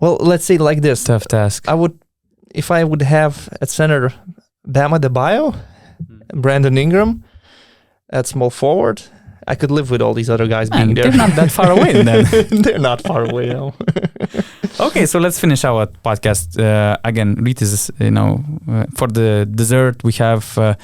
Speaker 2: well, let's say like this.
Speaker 1: Tough task.
Speaker 2: If I would have at center Bama Debayo, Brandon Ingram, at small forward, I could live with all these other guys being there.
Speaker 1: They're not that far away then.
Speaker 2: They're not far away, no.
Speaker 1: Okay, so let's finish our podcast. Again, Ritis, for the dessert, we have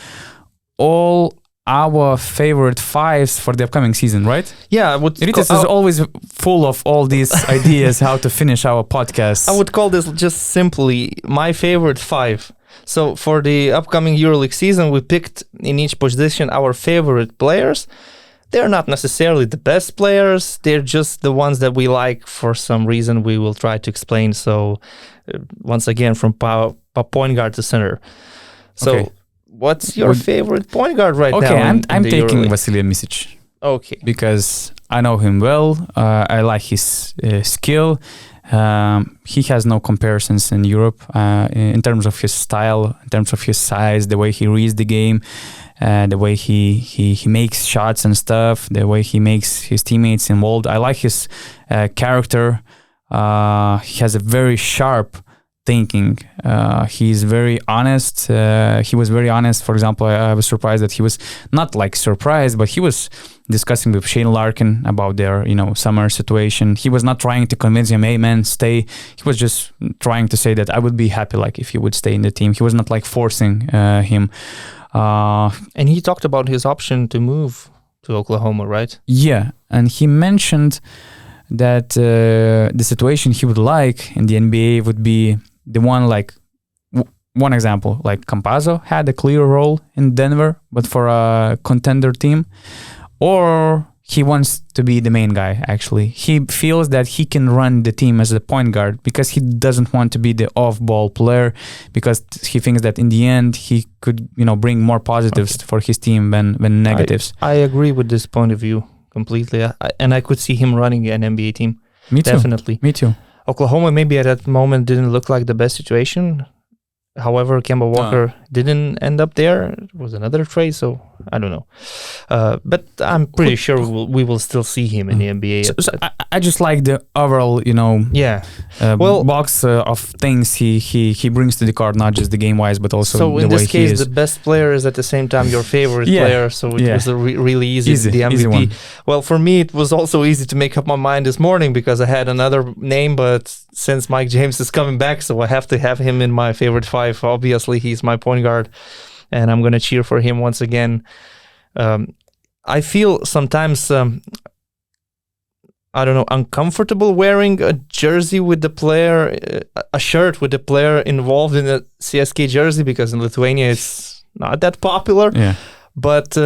Speaker 1: all our favorite fives for the upcoming season, right?
Speaker 2: Yeah.
Speaker 1: Ritis is always full of all these ideas how to finish our podcast.
Speaker 2: I would call this just simply my favorite five. So for the upcoming EuroLeague season, we picked in each position our favorite players. They're not necessarily the best players. They're just the ones that we like for some reason we will try to explain. So once again, from point guard to center. So what's your favorite point guard right now?
Speaker 1: Okay, I'm taking Vasilij Micic.
Speaker 2: Okay.
Speaker 1: Because I know him well. I like his skill. He has no comparisons in Europe in terms of his style, in terms of his size, the way he reads the game, the way he makes shots and stuff, the way he makes his teammates involved. I like his character. He has a very sharp thinking. He's very honest. He was very honest. For example, I was surprised that he was not like surprised, but he was discussing with Shane Larkin about their, summer situation. He was not trying to convince him, hey man, stay. He was just trying to say that I would be happy like if you would stay in the team. He was not like forcing him.
Speaker 2: And he talked about his option to move to Oklahoma, right?
Speaker 1: Yeah, and he mentioned that the situation he would like in the NBA would be the one like one example, like Campazzo had a clear role in Denver, but for a contender team, or he wants to be the main guy. Actually, he feels that he can run the team as a point guard because he doesn't want to be the off-ball player, because he thinks that in the end he could, bring more positives for his team than negatives.
Speaker 2: I agree with this point of view completely, and I could see him running an NBA team.
Speaker 1: Me too.
Speaker 2: Definitely.
Speaker 1: Me too.
Speaker 2: Oklahoma maybe at that moment didn't look like the best situation. However, Kemba Walker didn't end up there. It was another trade, so I don't know. But I'm pretty sure we will still see him in the NBA.
Speaker 1: So I just like the overall, box of things he brings to the court, not just the game-wise, but also the way he is.
Speaker 2: So in this case, the best player is at the same time your favorite player, so it was really easy, the MVP.
Speaker 1: Easy one.
Speaker 2: Well, for me, it was also easy to make up my mind this morning because I had another name, but since Mike James is coming back, so I have to have him in my favorite five. Obviously, he's my point guard, and I'm going to cheer for him once again. I feel sometimes, uncomfortable wearing a jersey with the player, a shirt with the player involved in a CSK jersey, because in Lithuania it's not that popular.
Speaker 1: Yeah.
Speaker 2: But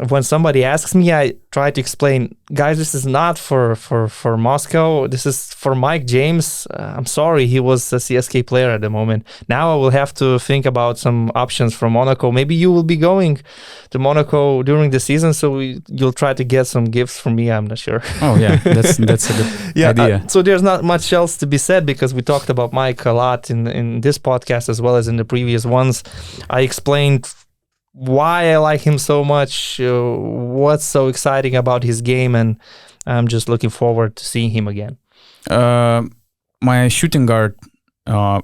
Speaker 2: when somebody asks me, I try to explain, guys, this is not for Moscow. This is for Mike James. I'm sorry, he was a CSK player at the moment. Now I will have to think about some options from Monaco. Maybe you will be going to Monaco during the season, so you'll try to get some gifts from me. I'm not sure.
Speaker 1: Oh yeah, that's a good idea.
Speaker 2: So there's not much else to be said because we talked about Mike a lot in this podcast as well as in the previous ones. I explained why I like him so much, what's so exciting about his game, and I'm just looking forward to seeing him again.
Speaker 1: My shooting guard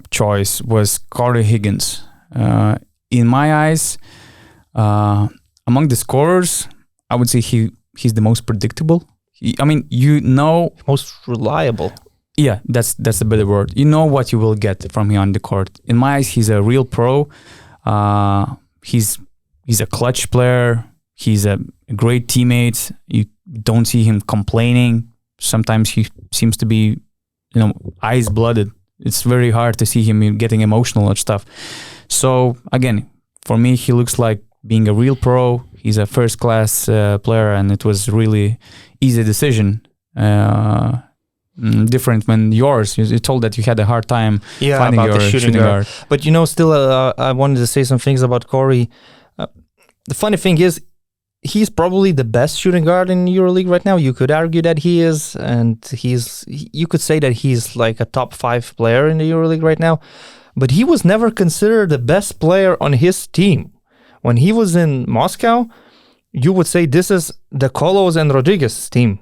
Speaker 1: choice was Corey Higgins. In my eyes, among the scorers, I would say he's the most predictable.
Speaker 2: Most reliable.
Speaker 1: Yeah, that's a better word. You know what you will get from him on the court. In my eyes, he's a real pro. He's a clutch player. He's a great teammate. You don't see him complaining. Sometimes he seems to be, ice-blooded. It's very hard to see him getting emotional and stuff. So again, for me, he looks like being a real pro. He's a first-class player, and it was really easy decision. Different than yours. You told that you had a hard time finding your shooting guard.
Speaker 2: But still, I wanted to say some things about Corey. The funny thing is, he's probably the best shooting guard in EuroLeague right now. You could argue that he is, and you could say that he's like a top 5 player in the EuroLeague right now. But he was never considered the best player on his team. When he was in Moscow, you would say this is the Kolos and Rodriguez team.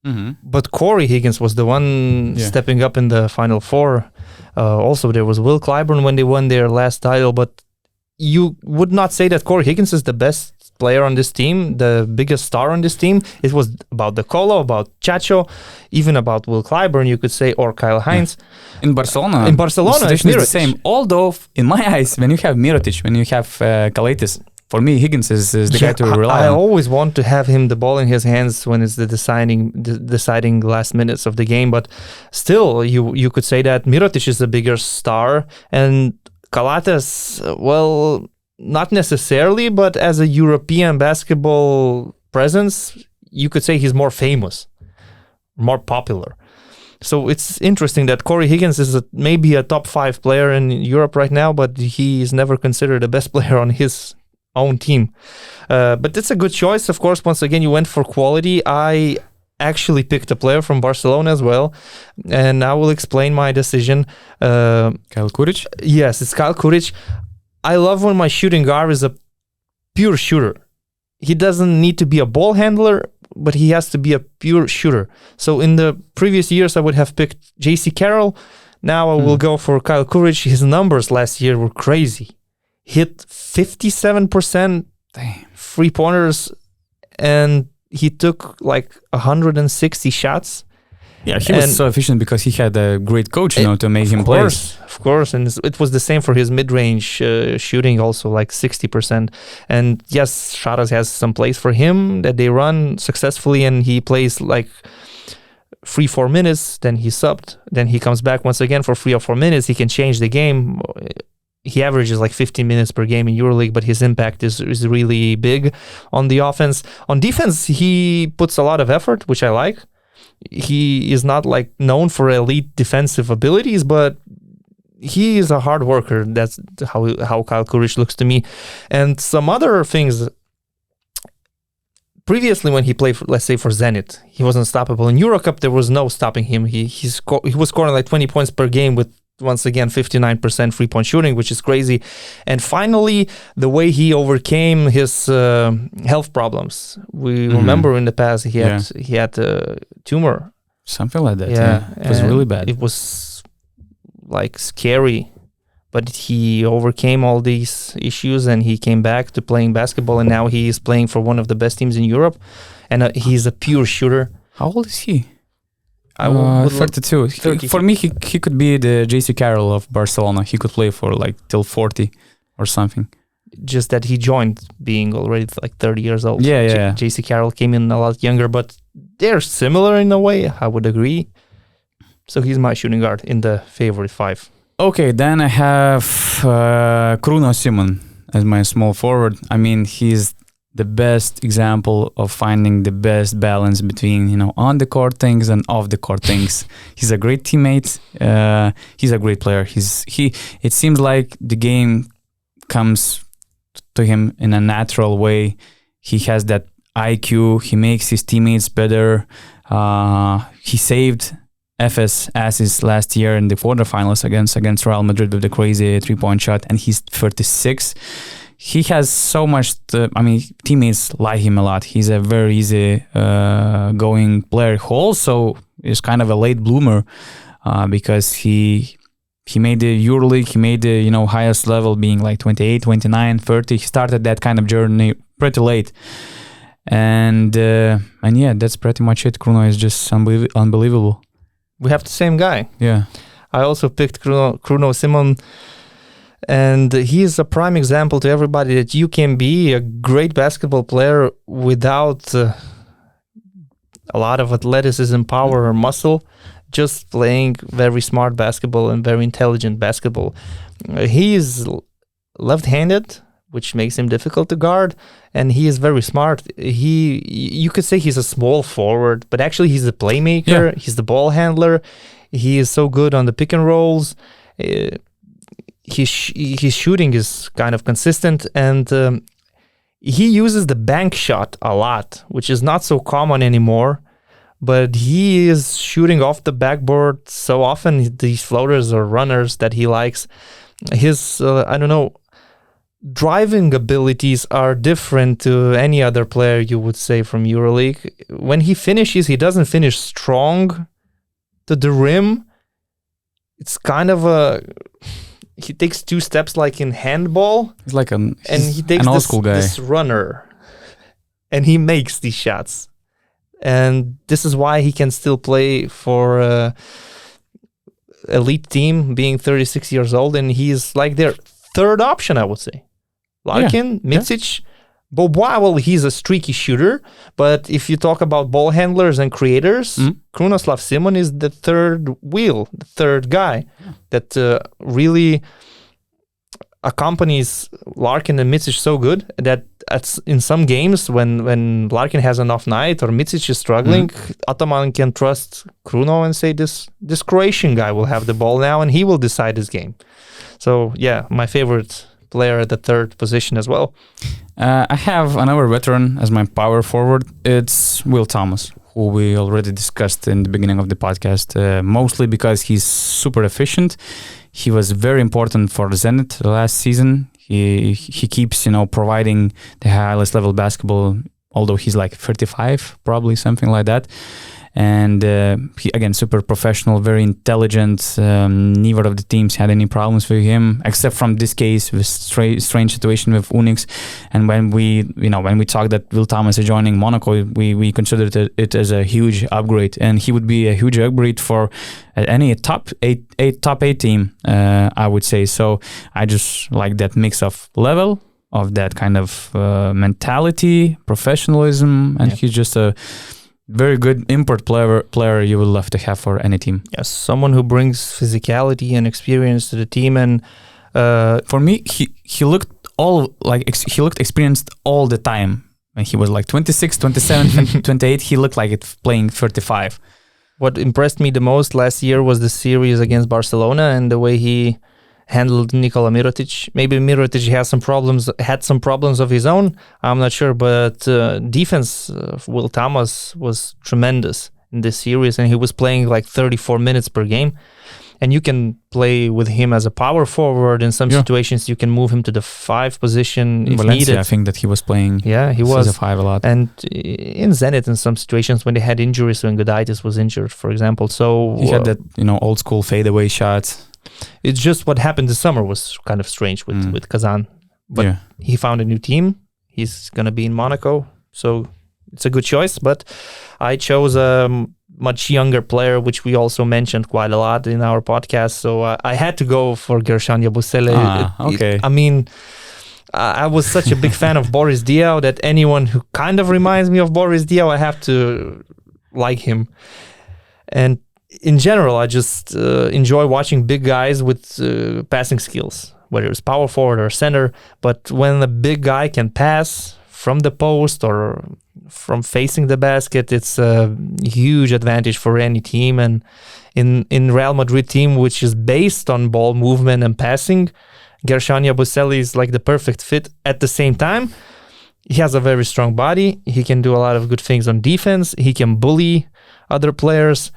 Speaker 1: Mm-hmm.
Speaker 2: But Corey Higgins was the one stepping up in the Final Four. Also, there was Will Clyburn when they won their last title, but you would not say that Corey Higgins is the best player on this team, the biggest star on this team. It was about the Colo, about Chacho, even about Will Clyburn, you could say, or Kyle Hines.
Speaker 1: In Barcelona,
Speaker 2: the
Speaker 1: situation is the same. Although, in my eyes, when you have Mirotic, when you have Kalaitis, for me, Higgins is the guy to rely on.
Speaker 2: I always want to have him the ball in his hands when it's the deciding last minutes of the game. But still, you could say that Mirotic is the bigger star, and Kalaitis, well, not necessarily, but as a European basketball presence, you could say he's more famous, more popular. So it's interesting that Corey Higgins is maybe a top 5 player in Europe right now, but he is never considered the best player on his own team. But it's a good choice. Of course, once again, you went for quality. I actually picked a player from Barcelona as well, and I will explain my decision.
Speaker 1: Kyle Kuric?
Speaker 2: Yes, it's Kyle Kuric. I love when my shooting guard is a pure shooter. He doesn't need to be a ball handler, but he has to be a pure shooter. So in the previous years, I would have picked J.C. Carroll. Now I will go for Kyle Kuric. His numbers last year were crazy. Hit 57% three-pointers, and he took like 160 shots.
Speaker 1: Yeah, he was so efficient because he had a great coach, to make him play.
Speaker 2: Of course, and it was the same for his mid-range shooting, also like 60%. And yes, Sharas has some plays for him that they run successfully, and he plays like 3-4 minutes, then he subbed, then he comes back once again for 3 or 4 minutes. He can change the game. He averages like 15 minutes per game in EuroLeague, but his impact is really big on the offense. On defense, he puts a lot of effort, which I like. He is not like known for elite defensive abilities, but he is a hard worker. That's how Kyle Kuric looks to me. And some other things. Previously, when he played, let's say, for Zenit, he was unstoppable. In EuroCup, there was no stopping him. He was scoring like 20 points per game with, once again, 59% three-point shooting, which is crazy. And finally, the way he overcame his health problems. We remember in the past he had a tumor.
Speaker 1: Something like that. Yeah, it was really bad.
Speaker 2: It was like scary, but he overcame all these issues and he came back to playing basketball. And now he is playing for one of the best teams in Europe, and he's a pure shooter.
Speaker 1: How old is he? 32. For me, he could be the JC Carroll of Barcelona. He could play for like till 40 or something.
Speaker 2: Just that he joined being already like 30 years old.
Speaker 1: Yeah.
Speaker 2: JC Carroll came in a lot younger, but they're similar in a way, I would agree. So he's my shooting guard in the favorite 5.
Speaker 1: Okay, then I have Kruno Simon as my small forward. I mean, he's the best example of finding the best balance between, on the court things and off the court things. He's a great teammate. He's a great player. It seems like the game comes to him in a natural way. He has that IQ. He makes his teammates better. He saved Efes asses last year in the quarterfinals against Real Madrid with the crazy 3-point shot, and he's 36. He has so much, teammates like him a lot. He's a very easy going player who also is kind of a late bloomer because he made the EuroLeague, he made the highest level being like 28, 29, 30. He started that kind of journey pretty late. And yeah, that's pretty much it. Kruno is just unbelievable.
Speaker 2: We have the same guy.
Speaker 1: Yeah.
Speaker 2: I also picked Kruno Simon. And he is a prime example to everybody that you can be a great basketball player without a lot of athleticism, power, or muscle, just playing very smart basketball and very intelligent basketball. He is left-handed, which makes him difficult to guard, and he is very smart. You could say he's a small forward, but actually he's a playmaker. Yeah. He's the ball handler. He is so good on the pick and rolls. His shooting is kind of consistent, and he uses the bank shot a lot, which is not so common anymore, but he is shooting off the backboard so often, these floaters or runners that he likes. His, driving abilities are different to any other player you would say from EuroLeague. When he finishes, he doesn't finish strong to the rim. It's kind of he takes 2 steps like in handball.
Speaker 1: He's like he
Speaker 2: takes
Speaker 1: an old school guy.
Speaker 2: This runner, and he makes these shots. And this is why he can still play for elite team, being 36 years old, and he's like their third option, I would say. Larkin, Micic, Bobois, well, he's a streaky shooter, but if you talk about ball handlers and creators, Krunoslav Simon is the third wheel, the third guy that really accompanies Larkin and Micic so good that in some games when Larkin has an off night or Micic is struggling, Ataman can trust Kruno and say this Croatian guy will have the ball now and he will decide this game. So yeah, my favorite player at the third position as well.
Speaker 1: I have another veteran as my power forward. It's Will Thomas, who we already discussed in the beginning of the podcast, mostly because he's super efficient. He was very important for Zenit last season. He keeps, providing the highest level basketball, although he's like 35, probably something like that. and he again super professional, very intelligent. Neither of the teams had any problems with him, except from this case with strange situation with Unix. And when we talked that Will Thomas is joining Monaco, we considered it as a huge upgrade, and he would be a huge upgrade for any top eight team, I would say. So I just like that mix of level, of that kind of mentality, professionalism, and he's just a very good import player you would love to have for any team.
Speaker 2: Yes, someone who brings physicality and experience to the team, and
Speaker 1: for me, he looked experienced all the time. When he was like 26, 27, 28, he looked like it playing 35.
Speaker 2: What impressed me the most last year was the series against Barcelona and the way he handled Nikola Mirotic. Maybe Mirotic had some problems of his own, I'm not sure, but defense Will Thomas was tremendous in this series, and he was playing like 34 minutes per game. And you can play with him as a power forward. In some situations, you can move him to the 5 position if needed.
Speaker 1: I think that he was playing.
Speaker 2: Yeah, he was
Speaker 1: as a 5 a lot.
Speaker 2: And in Zenit, in some situations when they had injuries, when Jokubaitis was injured, for example, so
Speaker 1: he had that old school fadeaway shot.
Speaker 2: It's just what happened this summer was kind of strange with Kazan. But he found a new team. He's gonna be in Monaco, so it's a good choice. But I chose a much younger player, which we also mentioned quite a lot in our podcast. So I had to go for Gershon Yabusele.
Speaker 1: Okay.
Speaker 2: I mean, I was such a big fan of Boris Diaw that anyone who kind of reminds me of Boris Diaw, I have to like him. And in general, I just enjoy watching big guys with passing skills, whether it's power forward or center. But when a big guy can pass from the post or from facing the basket, it's a huge advantage for any team. And in Real Madrid team, which is based on ball movement and passing, Gershon Yabusele is like the perfect fit. At the same time, he has a very strong body. He can do a lot of good things on defense. He can bully other players.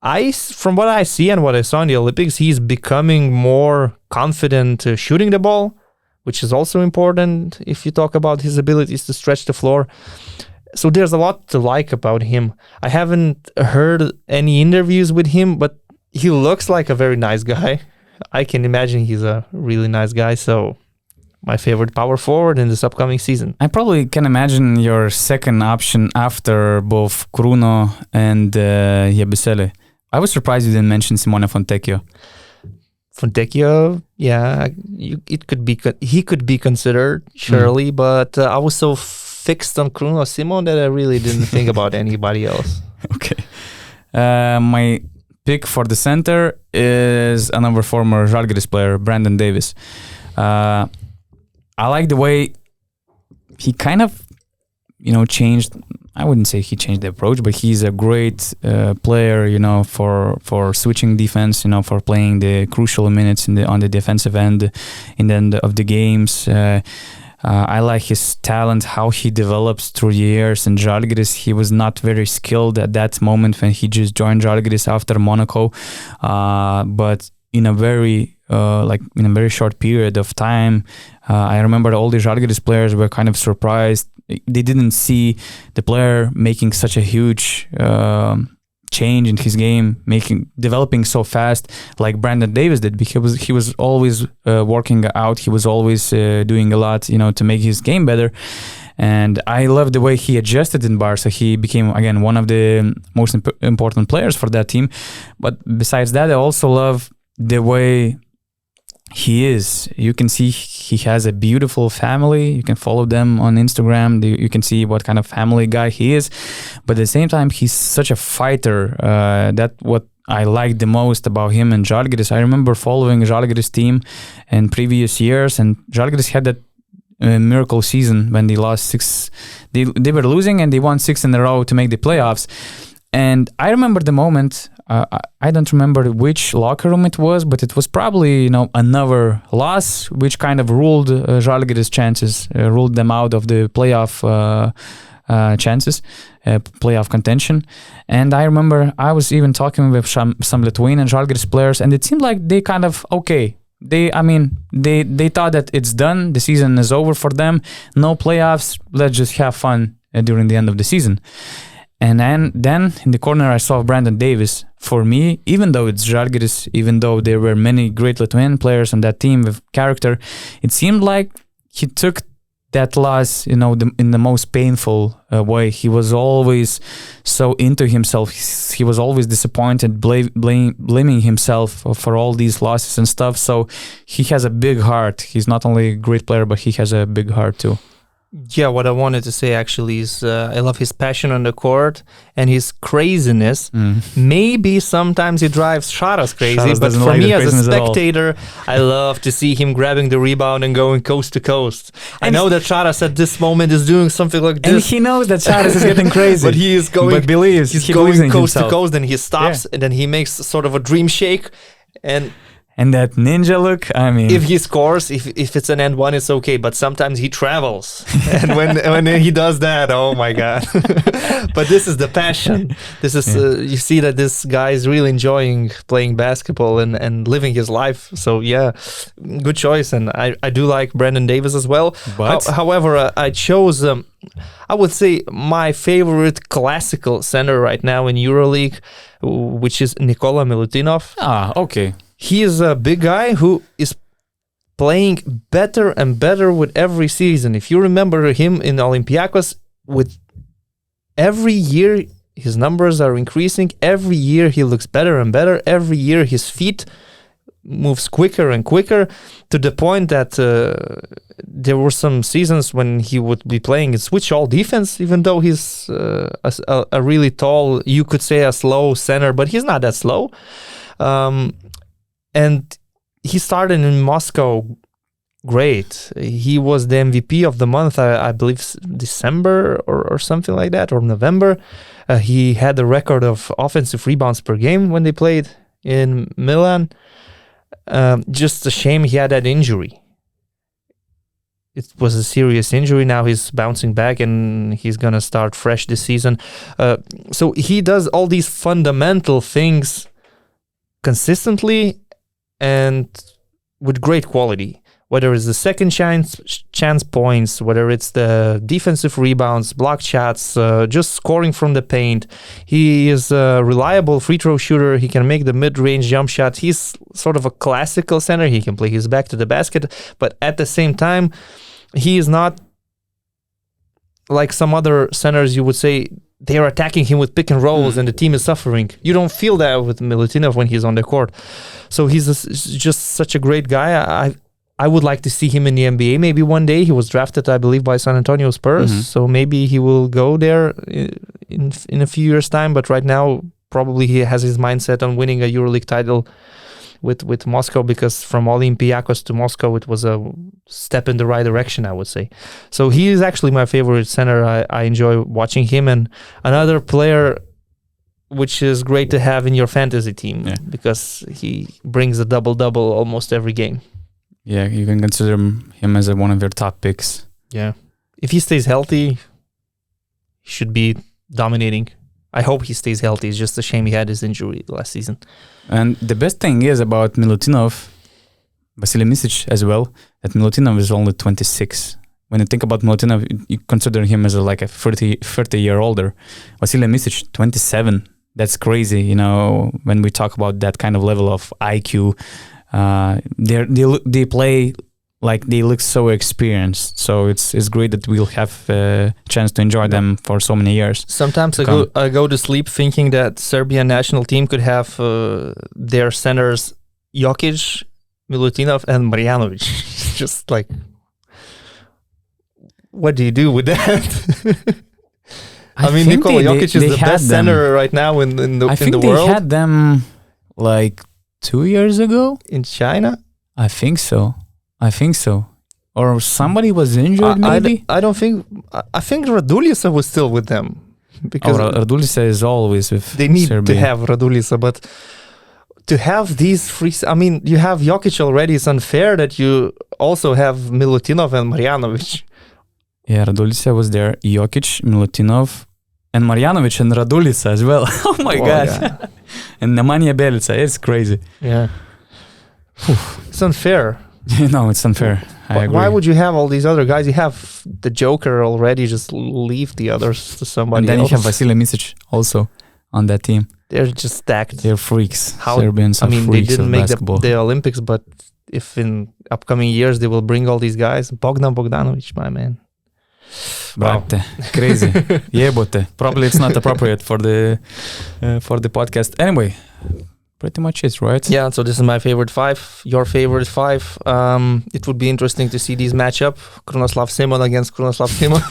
Speaker 2: From what I see and what I saw in the Olympics, he's becoming more confident shooting the ball, which is also important if you talk about his abilities to stretch the floor. So there's a lot to like about him. I haven't heard any interviews with him, but he looks like a very nice guy. I can imagine he's a really nice guy. So my favorite power forward in this upcoming season.
Speaker 1: I probably can imagine your second option after both Kruno and Yabusele. I was surprised you didn't mention Simone Fontecchio.
Speaker 2: Fontecchio, yeah, he could be considered, surely, but I was so fixed on Kruno Simon that I really didn't think about anybody else.
Speaker 1: Okay. My pick for the center is another former Zalgiris player, Brandon Davis. I like the way he kind of, changed. I wouldn't say he changed the approach, but he's a great player, for switching defense, for playing the crucial minutes on the defensive end in the end of the games. I like his talent, how he develops through the years. In Zalgiris, he was not very skilled at that moment when he just joined Zalgiris after Monaco, but in a very short period of time, I remember all the Zalgiris players were kind of surprised. They didn't see the player making such a huge change in his game, developing so fast like Brandon Davis did, because he was always working out. He was always doing a lot, to make his game better. And I love the way he adjusted in Barca. He became, again, one of the most important players for that team. But besides that, I also love the way he is. You can see he has a beautiful family. You can follow them on Instagram. You can see what kind of family guy he is. But at the same time, he's such a fighter. That's what I like the most about him and Zalgiris. I remember following Zalgiris team in previous years, and Zalgiris had that miracle season when they lost 6. They were losing and they won 6 in a row to make the playoffs. And I remember the moment. I don't remember which locker room it was, but it was probably another loss, which kind of ruled Zalgiris' chances, ruled them out of the playoff chances, playoff contention. And I remember I was even talking with some Lithuanian Zalgiris players, and it seemed like they kind of They thought that it's done, the season is over for them, no playoffs, let's just have fun during the end of the season. And then in the corner, I saw Brandon Davis. For me, even though it's Žalgiris, even though there were many great Lithuanian players on that team with character, it seemed like he took that loss, in the most painful way. He was always so into himself. He was always disappointed, blaming himself for all these losses and stuff. So he has a big heart. He's not only a great player, but he has a big heart too.
Speaker 2: Yeah, what I wanted to say actually is I love his passion on the court and his craziness. Maybe sometimes he drives Šaras crazy, but for me as a spectator, I love to see him grabbing the rebound and going coast to coast. I know that Šaras at this moment is doing something like this.
Speaker 1: And he knows that Šaras is getting crazy.
Speaker 2: But he is going,
Speaker 1: but believes,
Speaker 2: he's
Speaker 1: he
Speaker 2: going
Speaker 1: believes in
Speaker 2: coast
Speaker 1: himself.
Speaker 2: to coast, and he stops, and then he makes sort of a dream shake.
Speaker 1: And that ninja look, I mean...
Speaker 2: If he scores, if it's an end one, it's okay. But sometimes he travels. And when he does that, oh my God. But this is the passion. This is, you see that this guy is really enjoying playing basketball and living his life. So yeah, good choice. And I do like Brandon Davis as well.
Speaker 1: But
Speaker 2: however, I chose... I would say my favorite classical center right now in EuroLeague, which is Nikola Milutinov.
Speaker 1: Okay.
Speaker 2: He is a big guy who is playing better and better with every season. If you remember him in Olympiacos, with every year his numbers are increasing. Every year he looks better and better. Every year his feet moves quicker and quicker, to the point that there were some seasons when he would be playing in switch all defense, even though he's a really tall, you could say a slow center, but he's not that slow. And he started in Moscow great. He was the MVP of the month, I believe December or something like that, or November. He had a record of offensive rebounds per game when they played in Milan. Just a shame he had that injury. It was a serious injury. Now he's bouncing back and he's going to start fresh this season. So he does all these fundamental things consistently and with great quality, whether it's the second chance points, whether it's the defensive rebounds, block shots, just scoring from the paint. He is a reliable free throw shooter. He can make the mid-range jump shots. He's sort of a classical center. He can play his back to the basket, but at the same time, he is not like some other centers you would say they are attacking him with pick and rolls and the team is suffering. You don't feel that with Milutinov when he's on the court. So he's just such a great guy. I would like to see him in the NBA maybe one day. He was drafted, I believe, by San Antonio Spurs. So maybe he will go there in a few years' time. But right now, probably he has his mindset on winning a EuroLeague title with Moscow, because from Olympiacos to Moscow, it was a step in the right direction, I would say. So he is actually my favorite center. I enjoy watching him. And another player which is great to have in your fantasy team, because he brings a double-double almost every game.
Speaker 1: Yeah, you can consider him as one of your top picks.
Speaker 2: Yeah. If he stays healthy, he should be dominating. I hope he stays healthy. It's just a shame he had his injury last season. And
Speaker 1: the best thing is about Milutinov, Vasily Misic as well, that Milutinov is only 26. When you think about Milutinov, you consider him as like a 30-year older. Vasily Misic, 27. That's crazy, when we talk about that kind of level of IQ. They play like they look so experienced. So it's great that we'll have a chance to enjoy them for so many years.
Speaker 2: Sometimes I go to sleep thinking that Serbian national team could have their centers Jokic, Milutinov, and Marjanovic. Just like, what do you do with that? I mean, Nikola Jokic is the best center right now in the world.
Speaker 1: I think they had them like 2 years ago
Speaker 2: in China.
Speaker 1: I think so. Or somebody was injured, maybe.
Speaker 2: I don't think. I think Radulica was still with them, because
Speaker 1: Radulica is always with.
Speaker 2: They need
Speaker 1: Serbia.
Speaker 2: to have Radulica, but to have these free. I mean, you have Jokic already. It's unfair that you also have Milutinov and Marjanovic.
Speaker 1: Yeah, Radulica was there. Jokic, Milutinov, and Marjanovic and Radulica as well. Oh my God! Yeah. And Nemanja Bjelica. It's crazy.
Speaker 2: Yeah. It's unfair.
Speaker 1: No, it's unfair.
Speaker 2: Why would you have all these other guys? You have the Joker already. Just leave the others to somebody
Speaker 1: And then
Speaker 2: else.
Speaker 1: you have Vasilij Micic also on that team.
Speaker 2: They're just stacked.
Speaker 1: They're freaks. Serbians are freaks
Speaker 2: they didn't
Speaker 1: of
Speaker 2: make
Speaker 1: basketball.
Speaker 2: the Olympics, but if in upcoming years they will bring all these guys, Bogdanovic, my man.
Speaker 1: Brate, crazy. Jebote. Probably it's not appropriate for the podcast. Anyway, pretty much it, right?
Speaker 2: Yeah, so this is my favorite 5. Your favorite 5. It would be interesting to see these match up. Krunoslav Simon against Krunoslav Simon.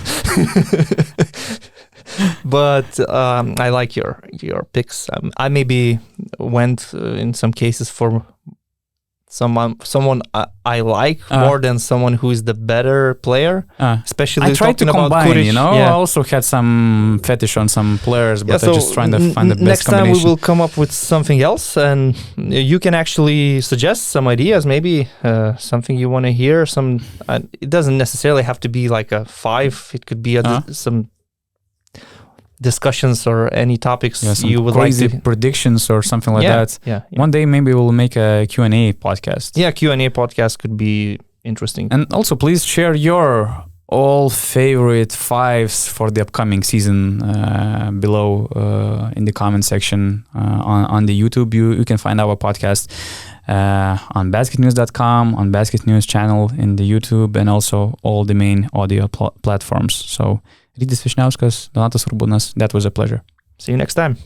Speaker 2: But I like your picks. I maybe went in some cases for someone I like more than someone who is the better player. Especially
Speaker 1: I tried to combine,
Speaker 2: Kuric,
Speaker 1: I also had some fetish on some players, but
Speaker 2: so
Speaker 1: I'm just trying to find the best
Speaker 2: next
Speaker 1: combination.
Speaker 2: time we will come up with something else, and you can actually suggest some ideas, maybe something you want to hear. It doesn't necessarily have to be like a 5. It could be some discussions or any topics you would
Speaker 1: crazy
Speaker 2: like to
Speaker 1: predictions or something like that.
Speaker 2: Yeah.
Speaker 1: One day maybe we'll make a Q&A podcast.
Speaker 2: Yeah, Q&A podcast could be interesting.
Speaker 1: And also please share your all favorite 5s for the upcoming season below in the comment section on the YouTube. You can find our podcast on basketnews.com, on Basket News channel in the YouTube, and also all the main audio platforms. So Rytis Vyšniauskas, Donatas Urbonas, that was a pleasure.
Speaker 2: See you next time.